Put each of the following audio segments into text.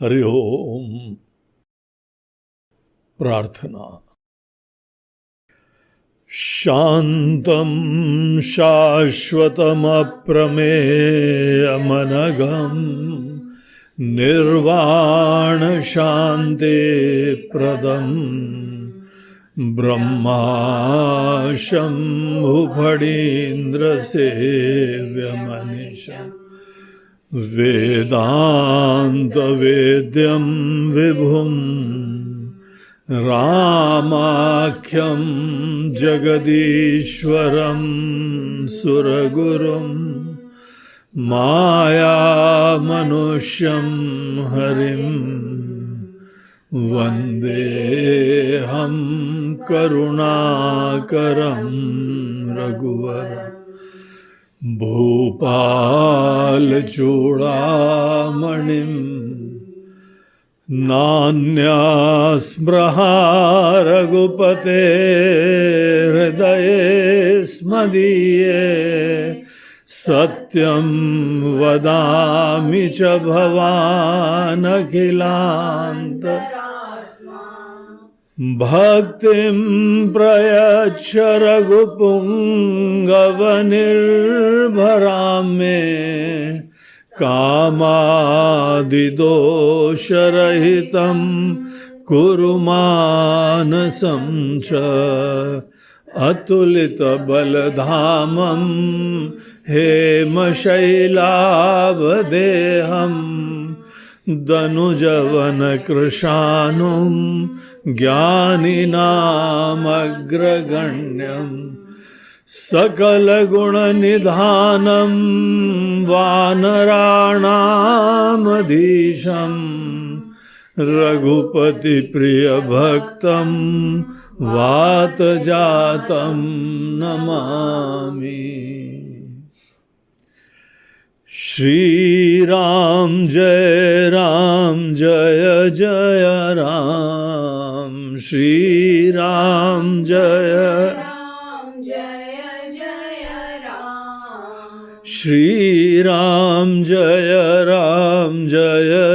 हरि ओम। प्रार्थना। शांतं शाश्वतमप्रमेयमनघम् निर्वाण शांति प्रदम् ब्रह्मा शम्भुफणीन्द्रसेव्यमनिशम् वेदांत वेद्यं विभुम् रामाख्यं जगदीश्वरं सुरगुरुं मायामनुष्यं हरिं वन्देऽहं करुणाकरं रघुवरम् भूपालचूडामणिं नान्यास्पृहा रघुपते हृदये स्मदीये सत्यं वदामि च भवानखिलान्त भक्तिं प्रयच्छ रघुपुङ्गवनिर्भरां मे कामादिदोषरहितं कुरु मानसं च अतुलितबलधामं हेमशैलाभदेहं दनुजवनकृशानुं ज्ञानिनामग्रगण्यं सकलगुणनिधानं वानराणामधीशं रघुपतिप्रियभक्तं वातजातं नमामि। श्री राम जय जय राम। श्री राम जय जय राम। श्री राम जय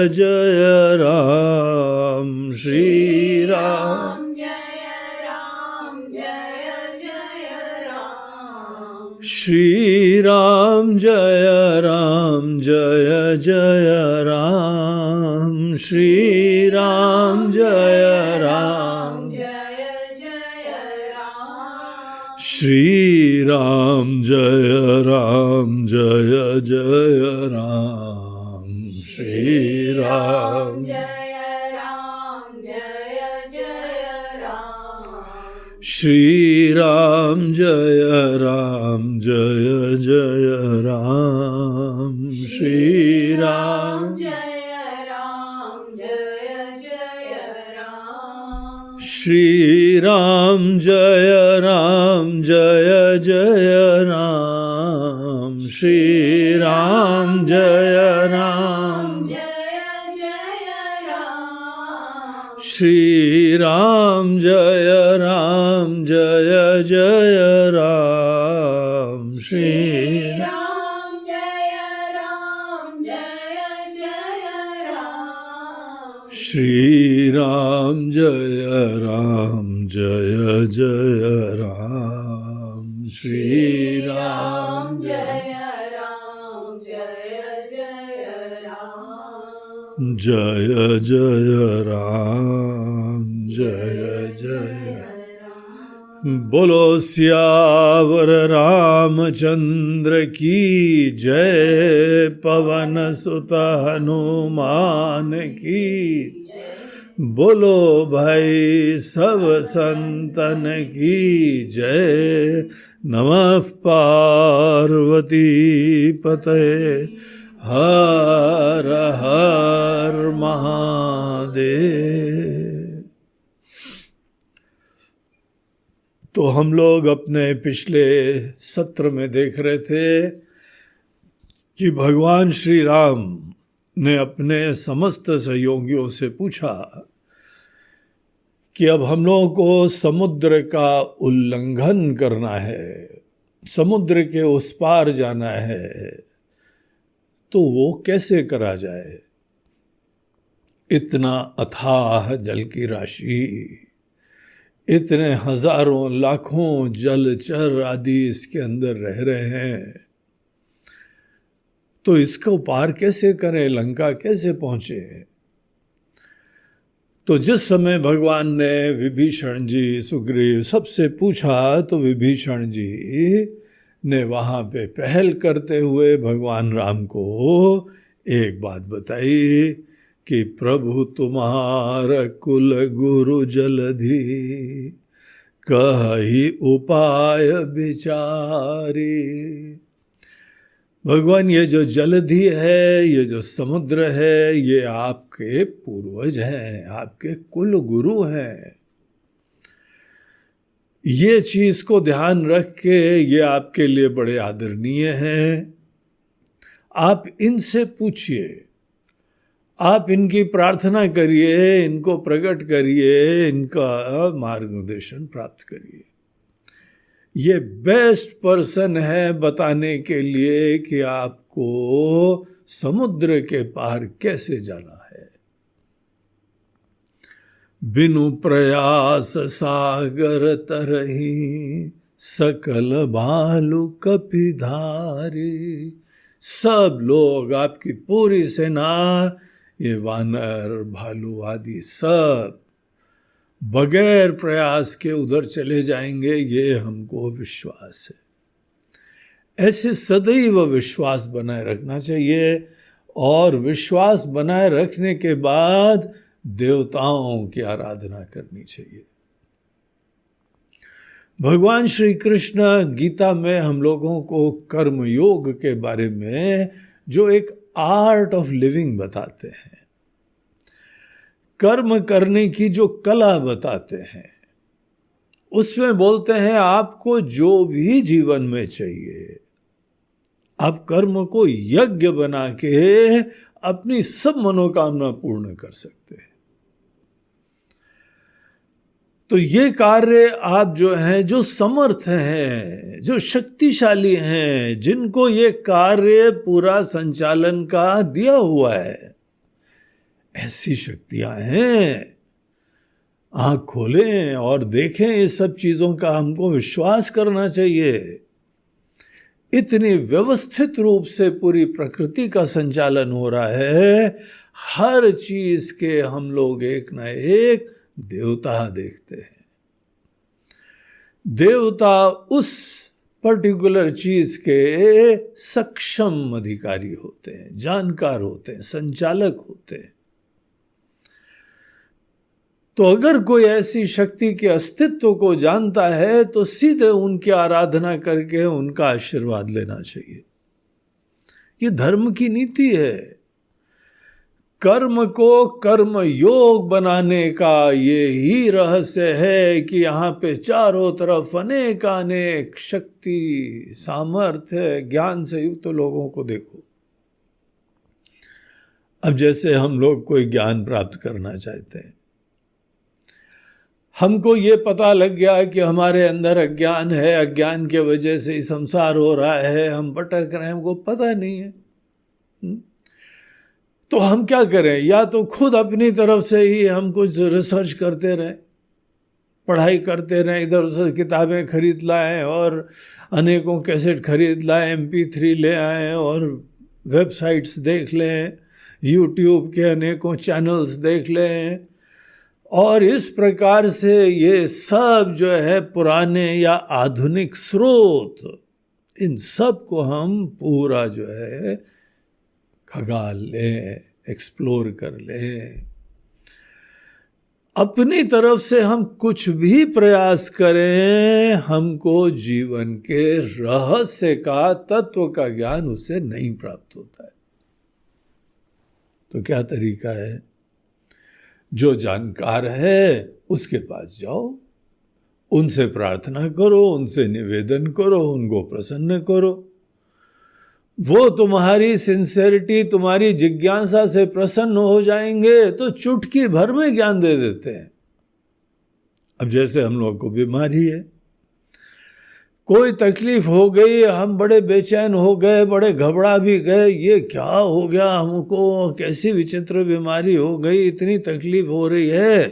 जय राम। श्री राम जय जय राम। श्री राम जय जय राम। श्री राम जय जय राम। श्री राम जय जय राम। श्री राम जय जय राम। श्री राम जय जय राम। श्री राम जय राम। श्री राम जय जय राम। श्री राम जय जय राम। श्री राम जय जय राम। श्री राम जय जय राम। श्री राम जय जय राम। श्री राम जय जय राम। जय जय राम। जय जय बोलो सियावर रामचंद्र की जय। पवन सुत हनुमान की बोलो भाई सब संतन की जय। नमः पार्वती पते हर हर महादेव। तो हम लोग अपने पिछले सत्र में देख रहे थे कि भगवान श्री राम ने अपने समस्त सहयोगियों से पूछा कि अब हम लोगों को समुद्र का उल्लंघन करना है, समुद्र के उस पार जाना है, तो वो कैसे करा जाए। इतना अथाह जल की राशि, इतने हजारों लाखों जलचर आदि इसके अंदर रह रहे हैं, तो इसको पार कैसे करें, लंका कैसे पहुंचे। तो जिस समय भगवान ने विभीषण जी, सुग्रीव सबसे पूछा, तो विभीषण जी ने वहां पे पहल करते हुए भगवान राम को एक बात बताई कि प्रभु तुम्हार कुल गुरु जलधि, कहि उपाय विचारी। भगवान, ये जो जलधि है, ये जो समुद्र है, ये आपके पूर्वज हैं, आपके कुल गुरु हैं। ये चीज को ध्यान रख के ये आपके लिए बड़े आदरणीय हैं। आप इनसे पूछिए, आप इनकी प्रार्थना करिए, इनको प्रकट करिए, इनका मार्गदर्शन प्राप्त करिए। ये बेस्ट पर्सन है बताने के लिए कि आपको समुद्र के पार कैसे जाना है। बिनु प्रयास सागर तरही, सकल भालु कपिधारी। सब लोग, आपकी पूरी सेना, ये वानर भालू आदि सब बगैर प्रयास के उधर चले जाएंगे, ये हमको विश्वास है। ऐसे सदैव विश्वास बनाए रखना चाहिए, और विश्वास बनाए रखने के बाद देवताओं की आराधना करनी चाहिए। भगवान श्री कृष्ण गीता में हम लोगों को कर्म योग के बारे में जो एक आर्ट ऑफ लिविंग बताते हैं, कर्म करने की जो कला बताते हैं, उसमें बोलते हैं आपको जो भी जीवन में चाहिए, आप कर्म को यज्ञ बना के अपनी सब मनोकामना पूर्ण कर सकते हैं। तो ये कार्य आप जो हैं, जो समर्थ हैं, जो शक्तिशाली हैं, जिनको ये कार्य पूरा संचालन का दिया हुआ है, ऐसी शक्तियां हैं, आंख खोलें और देखें। ये सब चीजों का हमको विश्वास करना चाहिए। इतनी व्यवस्थित रूप से पूरी प्रकृति का संचालन हो रहा है, हर चीज के हम लोग एक ना एक देवता देखते हैं। देवता उस पर्टिकुलर चीज के सक्षम अधिकारी होते हैं, जानकार होते हैं, संचालक होते हैं। तो अगर कोई ऐसी शक्ति के अस्तित्व को जानता है तो सीधे उनकी आराधना करके उनका आशीर्वाद लेना चाहिए। ये धर्म की नीति है। कर्म को कर्म योग बनाने का ये ही रहस्य है कि यहाँ पे चारों तरफ अनेक अनेक शक्ति, सामर्थ्य, ज्ञान से युक्त लोगों को देखो। अब जैसे हम लोग कोई ज्ञान प्राप्त करना चाहते हैं, हमको ये पता लग गया है कि हमारे अंदर अज्ञान है, अज्ञान के वजह से ही संसार हो रहा है, हम भटक रहे हैं, हमको पता नहीं है। तो हम क्या करें? या तो खुद अपनी तरफ से ही हम कुछ रिसर्च करते रहें, पढ़ाई करते रहें, इधर उधर किताबें खरीद लाएं और अनेकों कैसेट खरीद लाएं, MP3 ले आएं और वेबसाइट्स देख लें, यूट्यूब के अनेकों चैनल्स देख लें, और इस प्रकार से ये सब जो है पुराने या आधुनिक स्रोत, इन सब को हम पूरा जो है खगाल लें, एक्सप्लोर कर लें। अपनी तरफ से हम कुछ भी प्रयास करें, हमको जीवन के रहस्य का, तत्व का ज्ञान उससे नहीं प्राप्त होता है। तो क्या तरीका है? जो जानकार है उसके पास जाओ, उनसे प्रार्थना करो, उनसे निवेदन करो, उनको प्रसन्न करो। वो तुम्हारी सिंसेरिटी, तुम्हारी जिज्ञासा से प्रसन्न हो जाएंगे तो चुटकी भर में ज्ञान दे देते हैं। अब जैसे हम लोग को बीमारी है, कोई तकलीफ हो गई, हम बड़े बेचैन हो गए, बड़े घबरा भी गए, ये क्या हो गया हमको, कैसी विचित्र बीमारी हो गई, इतनी तकलीफ हो रही है।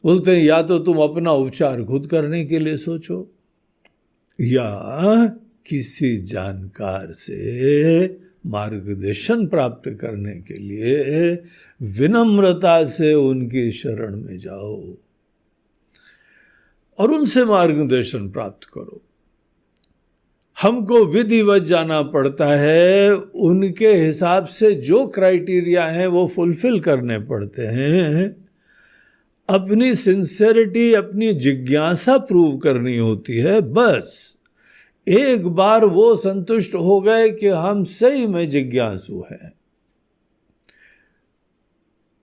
बोलते हैं या तो तुम अपना उपचार खुद करने के लिए सोचो, या किसी जानकार से मार्गदर्शन प्राप्त करने के लिए विनम्रता से उनकी शरण में जाओ और उनसे मार्गदर्शन प्राप्त करो। हमको विधिवत जाना पड़ता है, उनके हिसाब से जो क्राइटेरिया हैं वो फुलफिल करने पड़ते हैं। अपनी सिंसेरिटी, अपनी जिज्ञासा प्रूव करनी होती है। बस एक बार वो संतुष्ट हो गए कि हम सही में जिज्ञासु हैं।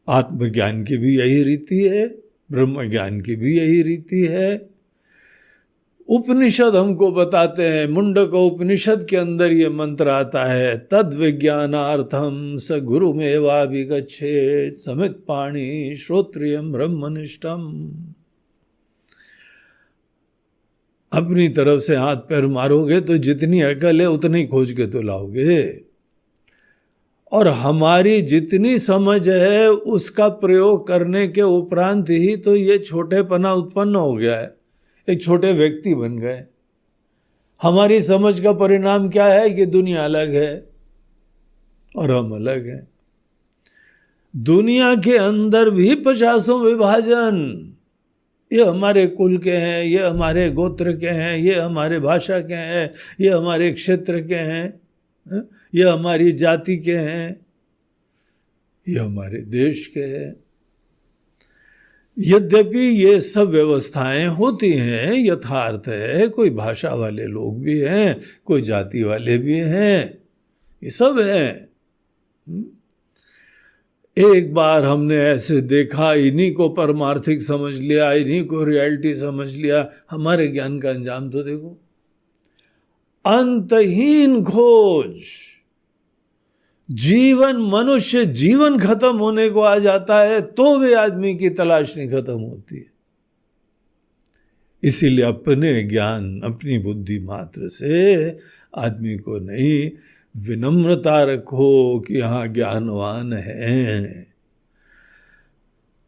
आत्मज्ञान की भी यही रीति है, ब्रह्म ज्ञान की भी यही रीति है। उपनिषद हमको बताते हैं, मुंडक उपनिषद के अंदर ये मंत्र आता है, तद विज्ञानार्थम स गुरुमेवाभिगच्छेत् समित पाणि श्रोत्रियम ब्रह्मनिष्ठम। अपनी तरफ से हाथ पैर मारोगे तो जितनी अकल है उतनी खोज के तो लाओगे, और हमारी जितनी समझ है उसका प्रयोग करने के उपरांत ही तो ये छोटेपना उत्पन्न हो गया है, एक छोटे व्यक्ति बन गए। हमारी समझ का परिणाम क्या है कि दुनिया अलग है और हम अलग हैं। दुनिया के अंदर भी 50 विभाजन, ये हमारे कुल के हैं, ये हमारे गोत्र के हैं, ये हमारे भाषा के हैं, ये हमारे क्षेत्र के हैं, ये हमारी जाति के हैं, ये हमारे देश के हैं। यद्यपि ये सब व्यवस्थाएं होती हैं, यथार्थ है, कोई भाषा वाले लोग भी हैं, कोई जाति वाले भी हैं, ये सब हैं। एक बार हमने ऐसे देखा, इन्हीं को परमार्थिक समझ लिया, इन्हीं को रियलिटी समझ लिया, हमारे ज्ञान का अंजाम तो देखो। अंतहीन खोज, जीवन, मनुष्य जीवन खत्म होने को आ जाता है तो भी आदमी की तलाश नहीं खत्म होती है। इसीलिए अपने ज्ञान, अपनी बुद्धि मात्र से आदमी को नहीं, विनम्रता रखो कि हाँ ज्ञानवान है।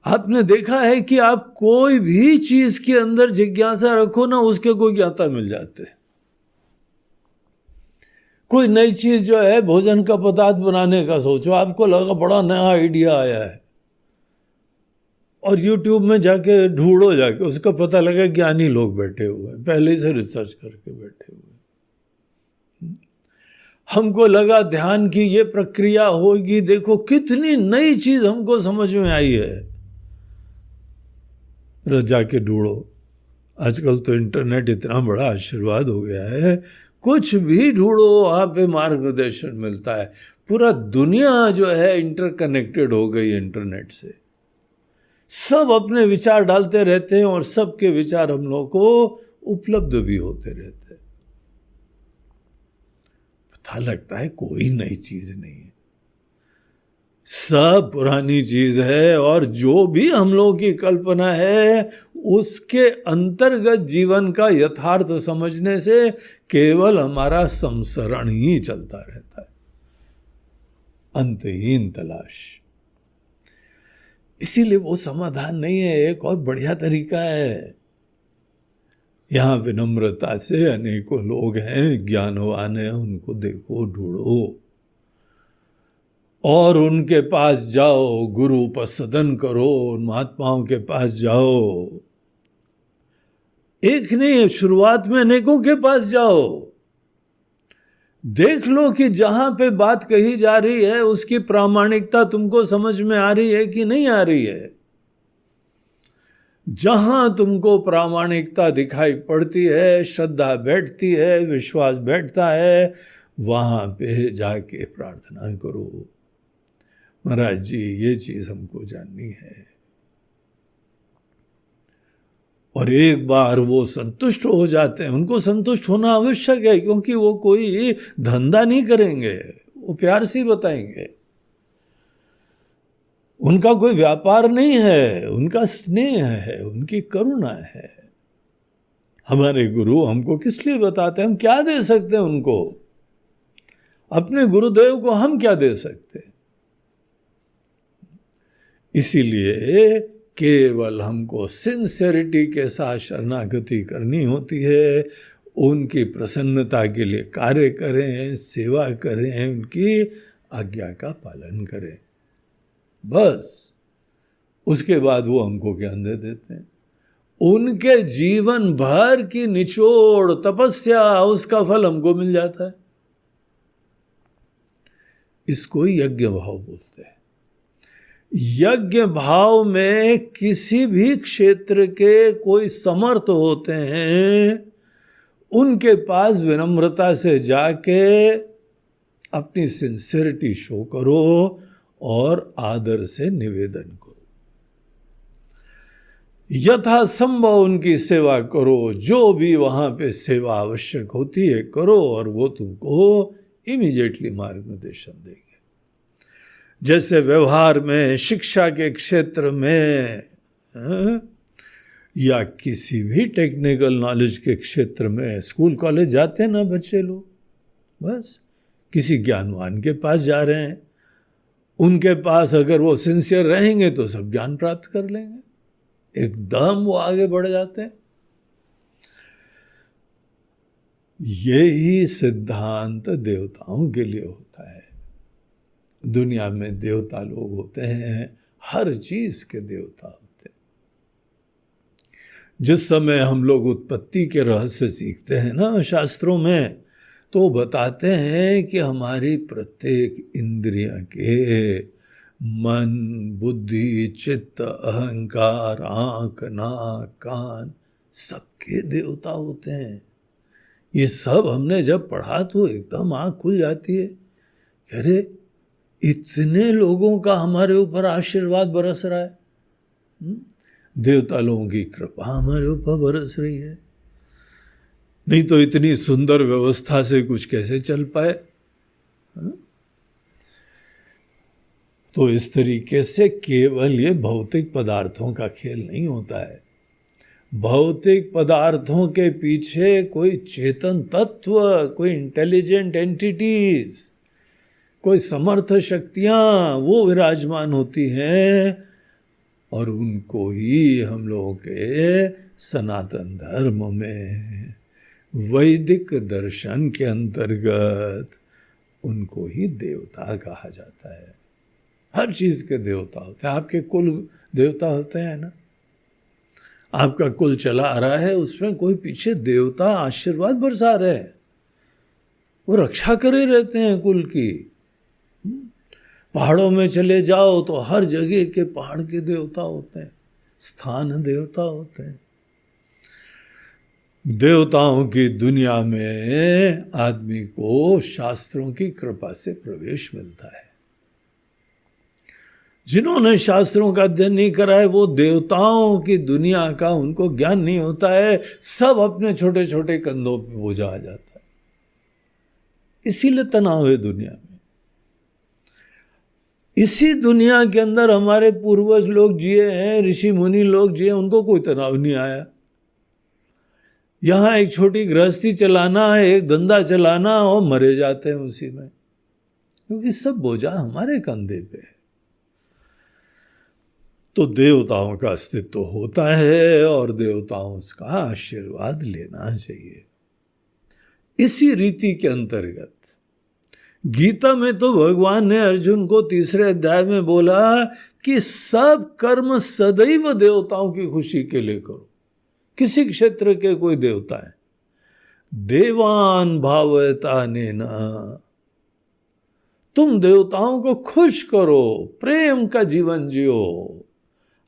आपने देखा है कि आप कोई भी चीज के अंदर जिज्ञासा रखो ना, उसके कोई ज्ञाता मिल जाते हैं। कोई नई चीज जो है, भोजन का पदार्थ बनाने का सोचो, आपको लगा बड़ा नया आइडिया आया है, और YouTube में जाके ढूंढो, जाके उसका पता लगा ज्ञानी लोग बैठे हुए हैं, पहले से रिसर्च करके बैठे हुए। हमको लगा ध्यान की ये प्रक्रिया होगी, देखो कितनी नई चीज हमको समझ में आई है, जाके ढूंढो। आजकल तो इंटरनेट इतना बड़ा आशीर्वाद हो गया है, कुछ भी ढूंढो वहां पे मार्गदर्शन मिलता है। पूरा दुनिया जो है इंटरकनेक्टेड हो गई इंटरनेट से, सब अपने विचार डालते रहते हैं और सबके विचार हम लोग को उपलब्ध भी होते रहते हैं। पता लगता है कोई नई चीज नहीं है, सब पुरानी चीज है, और जो भी हम लोगों की कल्पना है उसके अंतर्गत जीवन का यथार्थ समझने से केवल हमारा संसरण ही चलता रहता है, अंतहीन तलाश। इसीलिए वो समाधान नहीं है, एक और बढ़िया तरीका है। यहां विनम्रता से अनेकों लोग हैं, ज्ञानवान हैं, उनको देखो, ढूंढो और उनके पास जाओ, गुरु उपसदन करो, महात्माओं के पास जाओ। एक नहीं, शुरुआत में अनेकों के पास जाओ, देख लो कि जहां पे बात कही जा रही है उसकी प्रामाणिकता तुमको समझ में आ रही है कि नहीं आ रही है। जहां तुमको प्रामाणिकता दिखाई पड़ती है, श्रद्धा बैठती है, विश्वास बैठता है, वहां पे जाके प्रार्थना करो, महाराज जी ये चीज हमको जाननी है। और एक बार वो संतुष्ट हो जाते हैं, उनको संतुष्ट होना आवश्यक है, क्योंकि वो कोई धंधा नहीं करेंगे, वो प्यार से बताएंगे। उनका कोई व्यापार नहीं है, उनका स्नेह है, उनकी करुणा है। हमारे गुरु हमको किस लिए बताते हैं? हम क्या दे सकते हैं उनको? अपने गुरुदेव को हम क्या दे सकते हैं? इसीलिए केवल हमको सिंसेरिटी के साथ शरणागति करनी होती है, उनकी प्रसन्नता के लिए कार्य करें, सेवा करें, उनकी आज्ञा का पालन करें, बस। उसके बाद वो हमको ज्ञान दे देते हैं। उनके जीवन भर की निचोड़ तपस्या, उसका फल हमको मिल जाता है। इसको यज्ञ भाव बोलते हैं। यज्ञ भाव में किसी भी क्षेत्र के कोई समर्थ होते हैं, उनके पास विनम्रता से जाके अपनी सिंसियरिटी शो करो और आदर से निवेदन करो, यथासंभव उनकी सेवा करो। जो भी वहां पे सेवा आवश्यक होती है करो, और वो तुमको इमीडिएटली मार्गदर्शन देंगे। जैसे व्यवहार में, शिक्षा के क्षेत्र में, या किसी भी टेक्निकल नॉलेज के क्षेत्र में, स्कूल कॉलेज जाते हैं ना बच्चे लोग, बस किसी ज्ञानवान के पास जा रहे हैं, उनके पास अगर वो सिंसियर रहेंगे तो सब ज्ञान प्राप्त कर लेंगे, एकदम वो आगे बढ़ जाते हैं। यही सिद्धांत देवताओं के लिए होता है। दुनिया में देवता लोग होते हैं, हर चीज के देवता होते हैं। जिस समय हम लोग उत्पत्ति के रहस्य सीखते हैं ना शास्त्रों में, तो बताते हैं कि हमारी प्रत्येक इंद्रिय के, मन, बुद्धि, चित्त, अहंकार, आंख, नाक, कान, सबके देवता होते हैं। ये सब हमने जब पढ़ा तो एकदम आंख खुल जाती है, अरे इतने लोगों का हमारे ऊपर आशीर्वाद बरस रहा है, देवता लोगों की कृपा हमारे ऊपर बरस रही है। नहीं तो इतनी सुंदर व्यवस्था से कुछ कैसे चल पाए? तो इस तरीके से केवल ये भौतिक पदार्थों का खेल नहीं होता है। भौतिक पदार्थों के पीछे कोई चेतन तत्व, कोई इंटेलिजेंट एंटिटीज, कोई समर्थ शक्तियां वो विराजमान होती हैं, और उनको ही हम लोगों के सनातन धर्म में, वैदिक दर्शन के अंतर्गत उनको ही देवता कहा जाता है। हर चीज के देवता होते हैं। आपके कुल देवता होते हैं ना, आपका कुल चला आ रहा है, उसमें कोई पीछे देवता आशीर्वाद बरसा रहे हैं, वो रक्षा करे रहते हैं कुल की। पहाड़ों में चले जाओ तो हर जगह के पहाड़ के देवता होते हैं, स्थान देवता होते हैं। देवताओं की दुनिया में आदमी को शास्त्रों की कृपा से प्रवेश मिलता है। जिन्होंने शास्त्रों का अध्ययन नहीं करा है, वो देवताओं की दुनिया का उनको ज्ञान नहीं होता है, सब अपने छोटे छोटे कंधों पे बोझा आ जाता है। इसीलिए तनाव है दुनिया में। इसी दुनिया के अंदर हमारे पूर्वज लोग जिए हैं, ऋषि मुनि लोग जिए, उनको कोई तनाव नहीं आया। यहां एक छोटी गृहस्थी चलाना है, एक धंधा चलाना, और मरे जाते हैं उसी में, क्योंकि सब बोझा हमारे कंधे पे है। तो देवताओं का अस्तित्व होता है और देवताओं का आशीर्वाद लेना चाहिए। इसी रीति के अंतर्गत गीता में तो भगवान ने अर्जुन को 3 अध्याय में बोला कि सब कर्म सदैव देवताओं की खुशी के लिए करो। किसी क्षेत्र के कोई देवता है, देवान भावयता नेन, तुम देवताओं को खुश करो, प्रेम का जीवन जियो,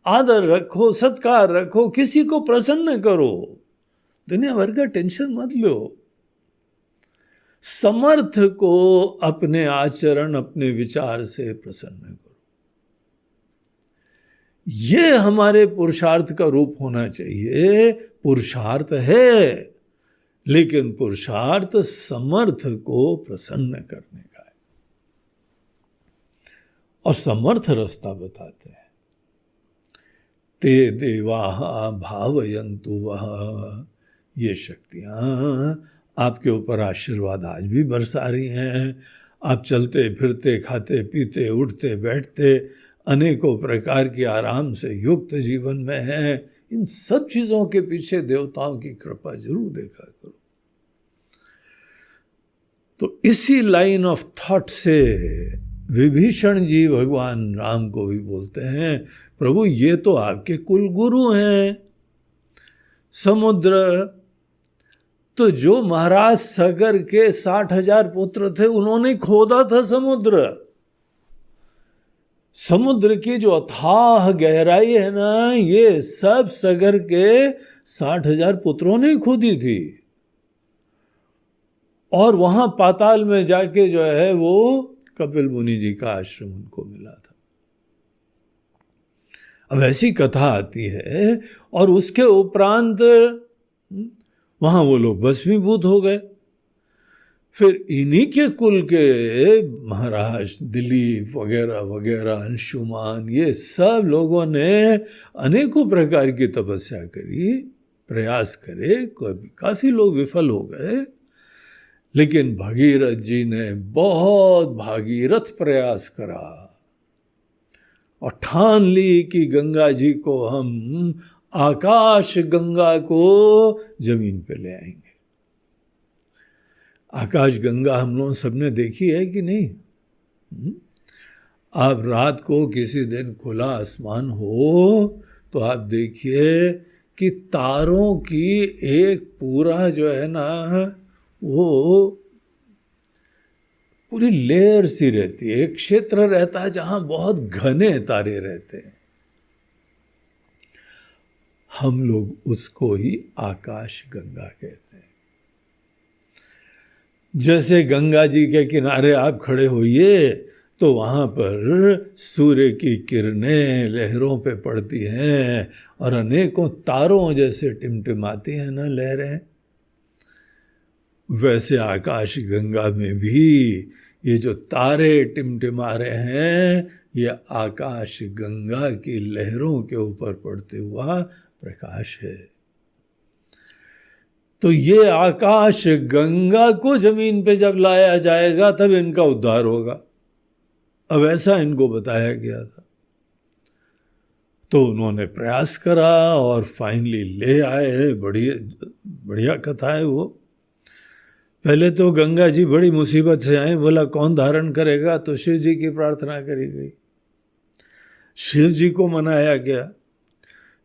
आदर रखो, सत्कार रखो, किसी को प्रसन्न करो, दुनिया भर का टेंशन मत लो। समर्थ को अपने आचरण, अपने विचार से प्रसन्न करो। ये हमारे पुरुषार्थ का रूप होना चाहिए। पुरुषार्थ है, लेकिन पुरुषार्थ समर्थ को प्रसन्न करने का है, और समर्थ रास्ता बताते हैं। ते देवाः भावयन्तु वः ये शक्तियाँ आपके ऊपर आशीर्वाद आज भी बरसा रही हैं। आप चलते फिरते, खाते पीते, उठते बैठते, अनेकों प्रकार की आराम से युक्त जीवन में हैं। इन सब चीज़ों के पीछे देवताओं की कृपा जरूर देखा करो। तो इसी लाइन ऑफ थॉट से विभीषण जी भगवान राम को भी बोलते हैं, प्रभु ये तो आपके कुल गुरु हैं। समुद्र तो जो महाराज सगर के 60,000 पुत्र थे उन्होंने खोदा था समुद्र। समुद्र की जो अथाह गहराई है ना, ये सब सगर के 60,000 पुत्रों ने खोदी थी। और वहां पाताल में जाके जो है वो कपिल मुनि जी का आश्रम उनको मिला था। अब ऐसी कथा आती है और उसके उपरांत वहां वो लोग भस्मीभूत हो गए। फिर इन्हीं के कुल के महाराज दिलीप वगैरह वगैरह, अंशुमान, ये सब लोगों ने अनेकों प्रकार की तपस्या करी, प्रयास करे, काफी लोग विफल हो गए। लेकिन भगीरथ जी ने बहुत भागीरथ प्रयास करा और ठान ली कि गंगा जी को हम आकाश गंगा को जमीन पे ले आएंगे। आकाश गंगा हम लोग सबने देखी है कि नहीं? आप रात को किसी दिन खुला आसमान हो तो आप देखिए कि तारों की एक पूरा जो है ना वो पूरी लेयर सी रहती है। एक क्षेत्र रहता है जहां बहुत घने तारे रहते हैं। हम लोग उसको ही आकाश गंगा कहते हैं। जैसे गंगा जी के किनारे आप खड़े होइए तो वहां पर सूर्य की किरणें लहरों पे पड़ती हैं और अनेकों तारों जैसे टिमटिमाती हैं ना लहरें। वैसे आकाश गंगा में भी ये जो तारे टिमटिमा रहे हैं, ये आकाश गंगा की लहरों के ऊपर पड़ते हुआ प्रकाश है। तो ये आकाश गंगा को जमीन पे जब लाया जाएगा तब इनका उद्धार होगा। अब ऐसा इनको बताया गया था। तो उन्होंने प्रयास करा और फाइनली ले आए। बढ़िया कथा है वो। पहले तो गंगा जी बड़ी मुसीबत से आए, बोला कौन धारण करेगा, तो शिव जी की प्रार्थना करी गई। शिव जी को मनाया गया।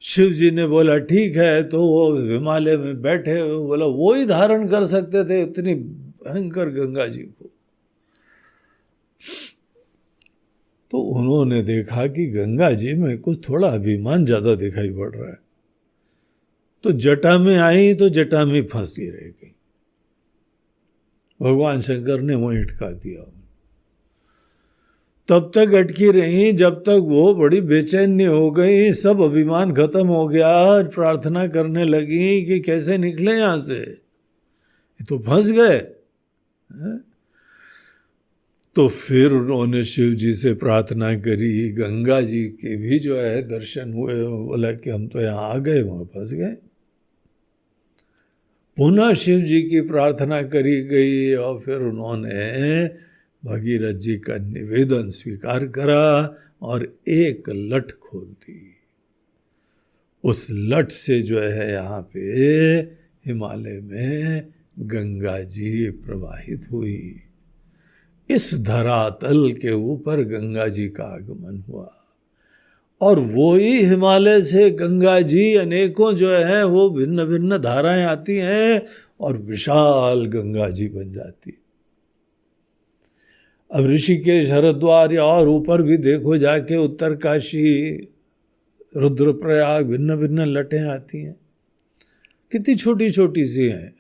शिव जी ने बोला ठीक है, तो वो हिमालय में बैठे, बोला वो ही धारण कर सकते थे इतनी भयंकर गंगा जी को। तो उन्होंने देखा कि गंगा जी में कुछ थोड़ा अभिमान ज्यादा दिखाई पड़ रहा है, तो जटा में आई तो जटा में फंसी रह गई। भगवान शंकर ने वहीं अटका दिया। तब तक अटकी रही जब तक वो बड़ी बेचैन नहीं हो गई, सब अभिमान खत्म हो गया। प्रार्थना करने लगी कि कैसे निकले यहां से, ये तो फंस गए। तो फिर उन्होंने शिव जी से प्रार्थना करी। गंगा जी के भी जो है दर्शन हुए। बोला कि हम तो यहाँ आ गए, वहां फंस गए। पुनः शिव जी की प्रार्थना करी गई और फिर उन्होंने भगीरथ जी का निवेदन स्वीकार करा और एक लट खोल दी। उस लट से जो है यहाँ पे हिमालय में गंगा जी प्रवाहित हुई। इस धरातल के ऊपर गंगा जी का आगमन हुआ और वो ही हिमालय से गंगा जी अनेकों जो है वो भिन्न भिन्न धाराएं आती हैं और विशाल गंगा जी बन जाती। अब ऋषिकेश, हरिद्वार या और ऊपर भी देखो जाके, उत्तरकाशी, रुद्रप्रयाग, भिन्न भिन्न लटें आती हैं। कितनी छोटी छोटी सी हैं,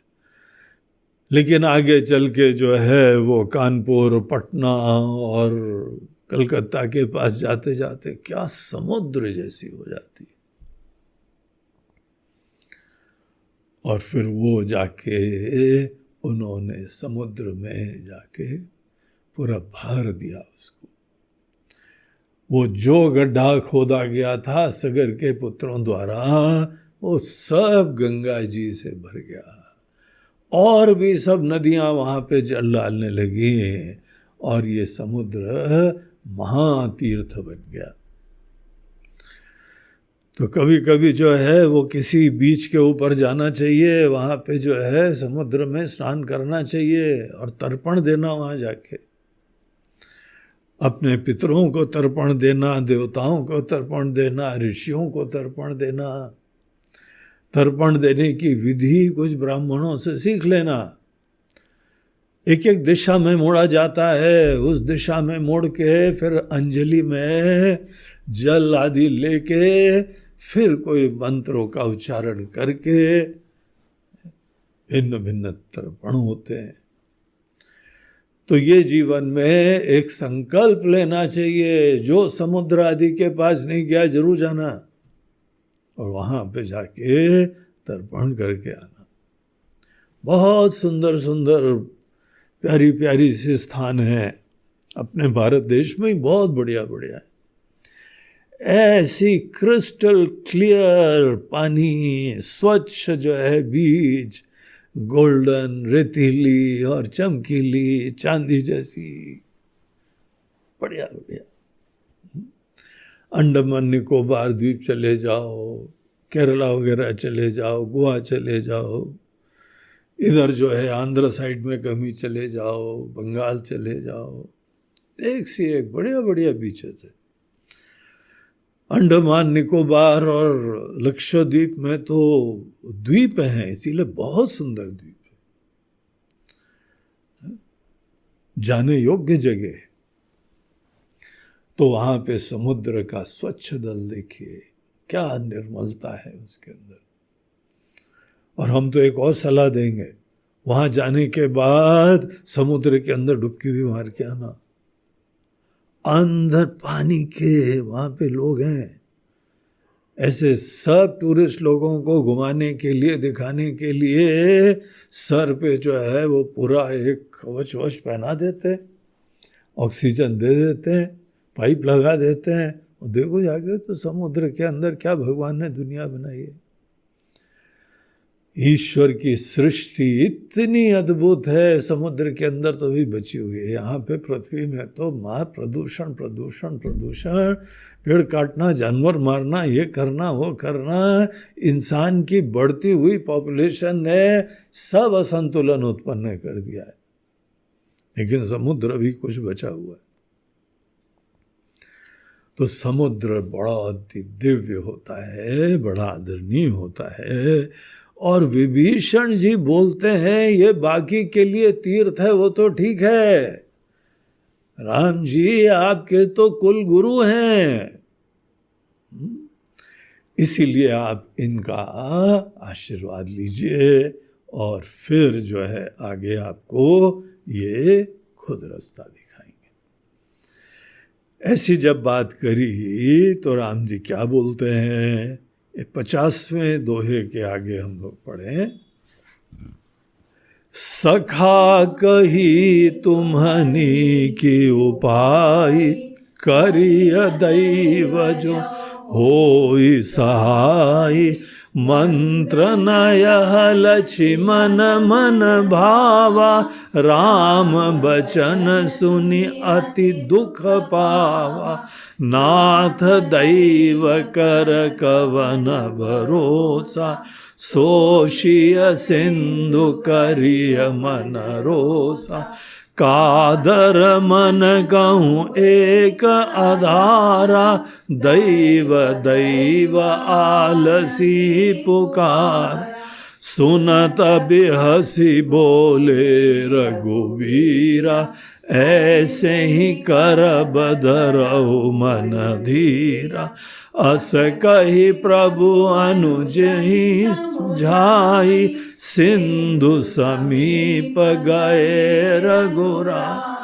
लेकिन आगे चल के जो है वो कानपुर, पटना और कलकत्ता के पास जाते जाते क्या समुद्र जैसी हो जाती। और फिर वो जाके उन्होंने समुद्र में जाके पूरा भर दिया उसको। वो जो गड्ढा खोदा गया था सगर के पुत्रों द्वारा, वो सब गंगा जी से भर गया, और भी सब नदियां वहां पे जल डालने लगी और ये समुद्र महातीर्थ बन गया। तो कभी कभी जो है वो किसी बीच के ऊपर जाना चाहिए, वहाँ पे जो है समुद्र में स्नान करना चाहिए और तर्पण देना वहाँ जाके, अपने पितरों को तर्पण देना, देवताओं को तर्पण देना, ऋषियों को तर्पण देना। तर्पण देने की विधि कुछ ब्राह्मणों से सीख लेना। एक एक दिशा में मोड़ा जाता है, उस दिशा में मोड़ के फिर अंजलि में जल आदि लेके फिर कोई मंत्रों का उच्चारण करके भिन्न भिन्न तर्पण होते हैं। तो ये जीवन में एक संकल्प लेना चाहिए, जो समुद्र आदि के पास नहीं गया जरूर जाना और वहां पे जाके तर्पण करके आना। बहुत सुंदर सुंदर प्यारी प्यारी से स्थान हैं अपने भारत देश में ही, बहुत बढ़िया बढ़िया है। ऐसी क्रिस्टल क्लियर पानी, स्वच्छ जो है बीच, गोल्डन, रेतीली और चमकीली चांदी जैसी, बढ़िया बढ़िया। अंडमान निकोबार द्वीप चले जाओ, केरला वगैरह चले जाओ, गोवा चले जाओ, इधर जो है आंध्र साइड में कभी चले जाओ, बंगाल चले जाओ, एक से एक बढ़िया बढ़िया बीचेस है। अंडमान निकोबार और लक्षद्वीप में तो द्वीप हैं, इसीलिए बहुत सुंदर द्वीप है, जाने योग्य जगह। तो वहां पे समुद्र का स्वच्छ जल देखिए, क्या निर्मलता है उसके अंदर। और हम तो एक और सलाह देंगे, वहां जाने के बाद समुद्र के अंदर डुबकी भी मार के आना। अंदर पानी के वहां पे लोग हैं, ऐसे सब टूरिस्ट लोगों को घुमाने के लिए, दिखाने के लिए सर पे जो है वो पूरा एक कवच वच पहना देते, ऑक्सीजन दे देते हैं, पाइप लगा देते हैं, और देखो जाके तो समुद्र के अंदर क्या भगवान ने दुनिया बनाई है। ईश्वर की सृष्टि इतनी अद्भुत है, समुद्र के अंदर तो भी बची हुई है। यहाँ पे पृथ्वी में तो महा प्रदूषण प्रदूषण प्रदूषण, पेड़ काटना, जानवर मारना, ये करना वो करना, इंसान की बढ़ती हुई पॉपुलेशन ने सब असंतुलन उत्पन्न कर दिया है। लेकिन समुद्र भी कुछ बचा हुआ है। तो समुद्र बड़ा दिव्य होता है, बड़ा आदरणीय होता है। और विभीषण जी बोलते हैं ये बाकी के लिए तीर्थ है, वो तो ठीक है, राम जी आपके तो कुल गुरु हैं, इसीलिए आप इनका आशीर्वाद लीजिए और फिर जो है आगे आपको ये खुद रास्ता दिखाएंगे। ऐसी जब बात करी तो राम जी क्या बोलते हैं, 50वें दोहे के आगे हम लोग पढ़ें। सखा कही तुम्हनी की उपाय, करिय दैव जो होई सहाय, मंत्र नय लक्ष्मण मन भावा, राम बचन सुनि अति दुख पावा, नाथ दैव कर कवन भरोसा, सोशिय सिंधु करिय मन रोसा, कादर मन कहूँ एक आधारा, दैव दैव आलसी पुकार, सुनत बिहसी बोले रघुवीरा, ऐसे ही कर बदरहु मन धीरा, अस कही प्रभु अनुज ही सुझाई, सिंधु समीप गए रघुराई,